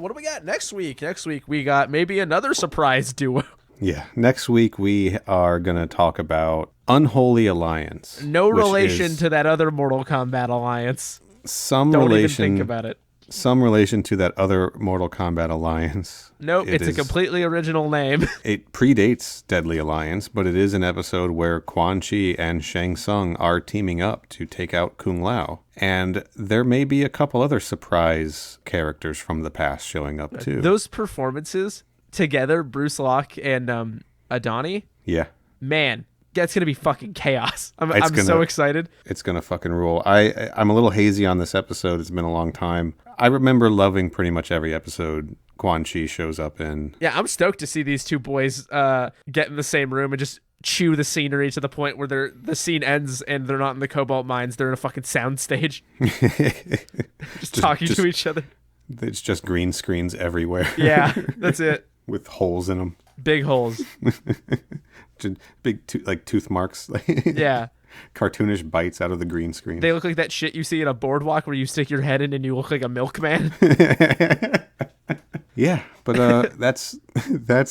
what do we got next week? Next week we got maybe another surprise duo. Yeah. Next week we are going to talk about Unholy Alliance. No relation to that other Mortal Kombat alliance. Some Don't relation. even think about it. Some relation to that other Mortal Kombat alliance. Nope, it's a completely original name. It predates Deadly Alliance, but it is an episode where Quan Chi and Shang Tsung are teaming up to take out Kung Lao. And there may be a couple other surprise characters from the past showing up too. Those performances together, Bruce Locke and Adani. Yeah. Man, that's going to be fucking chaos. I'm so excited. It's going to fucking rule. I'm a little hazy on this episode. It's been a long time. I remember loving pretty much every episode Quan Chi shows up in. Yeah, I'm stoked to see these two boys get in the same room and just chew the scenery to the point where the scene ends and they're not in the cobalt mines. They're in a fucking sound stage. just talking to each other. It's just green screens everywhere. Yeah, that's it. With holes in them. Big holes. Big tooth marks. Yeah. Cartoonish bites out of the green screen. They look like that shit you see in a boardwalk where you stick your head in and you look like a milkman. Yeah, but that's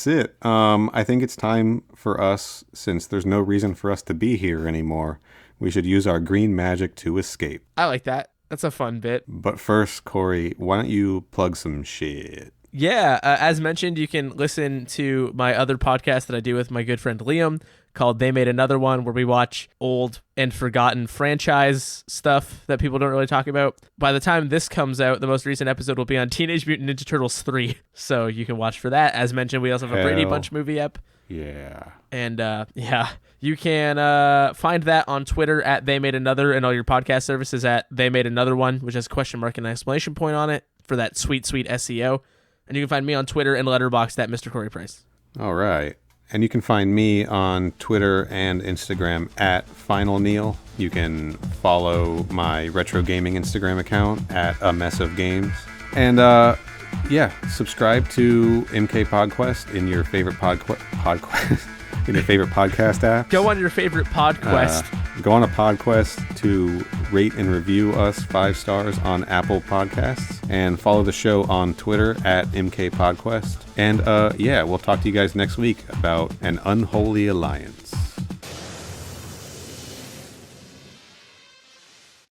it. I think it's time for us, since there's no reason for us to be here anymore, we should use our green magic to escape. I like that. That's a fun bit. But first, Corey, why don't you plug some shit? Yeah, as mentioned, you can listen to my other podcast that I do with my good friend Liam called They Made Another One, where we watch old and forgotten franchise stuff that people don't really talk about. By the time this comes out, the most recent episode will be on Teenage Mutant Ninja Turtles 3, so you can watch for that. As mentioned, we also have a Brady Bunch movie ep. Yeah. And you can find that on Twitter at They Made Another, and all your podcast services at They Made Another One, which has a question mark and an exclamation point on it for that sweet, sweet SEO. And you can find me on Twitter and Letterboxd at Mr. Corey Price. All right. And you can find me on Twitter and Instagram at Final Neil. You can follow my retro gaming Instagram account at A Mess of Games. And subscribe to MK Podquest in your favorite in your favorite podcast app. Go on your favorite Podquest. Go on a Podquest to rate and review us 5 stars on Apple Podcasts, and follow the show on Twitter at MK Podquest. And we'll talk to you guys next week about an unholy alliance.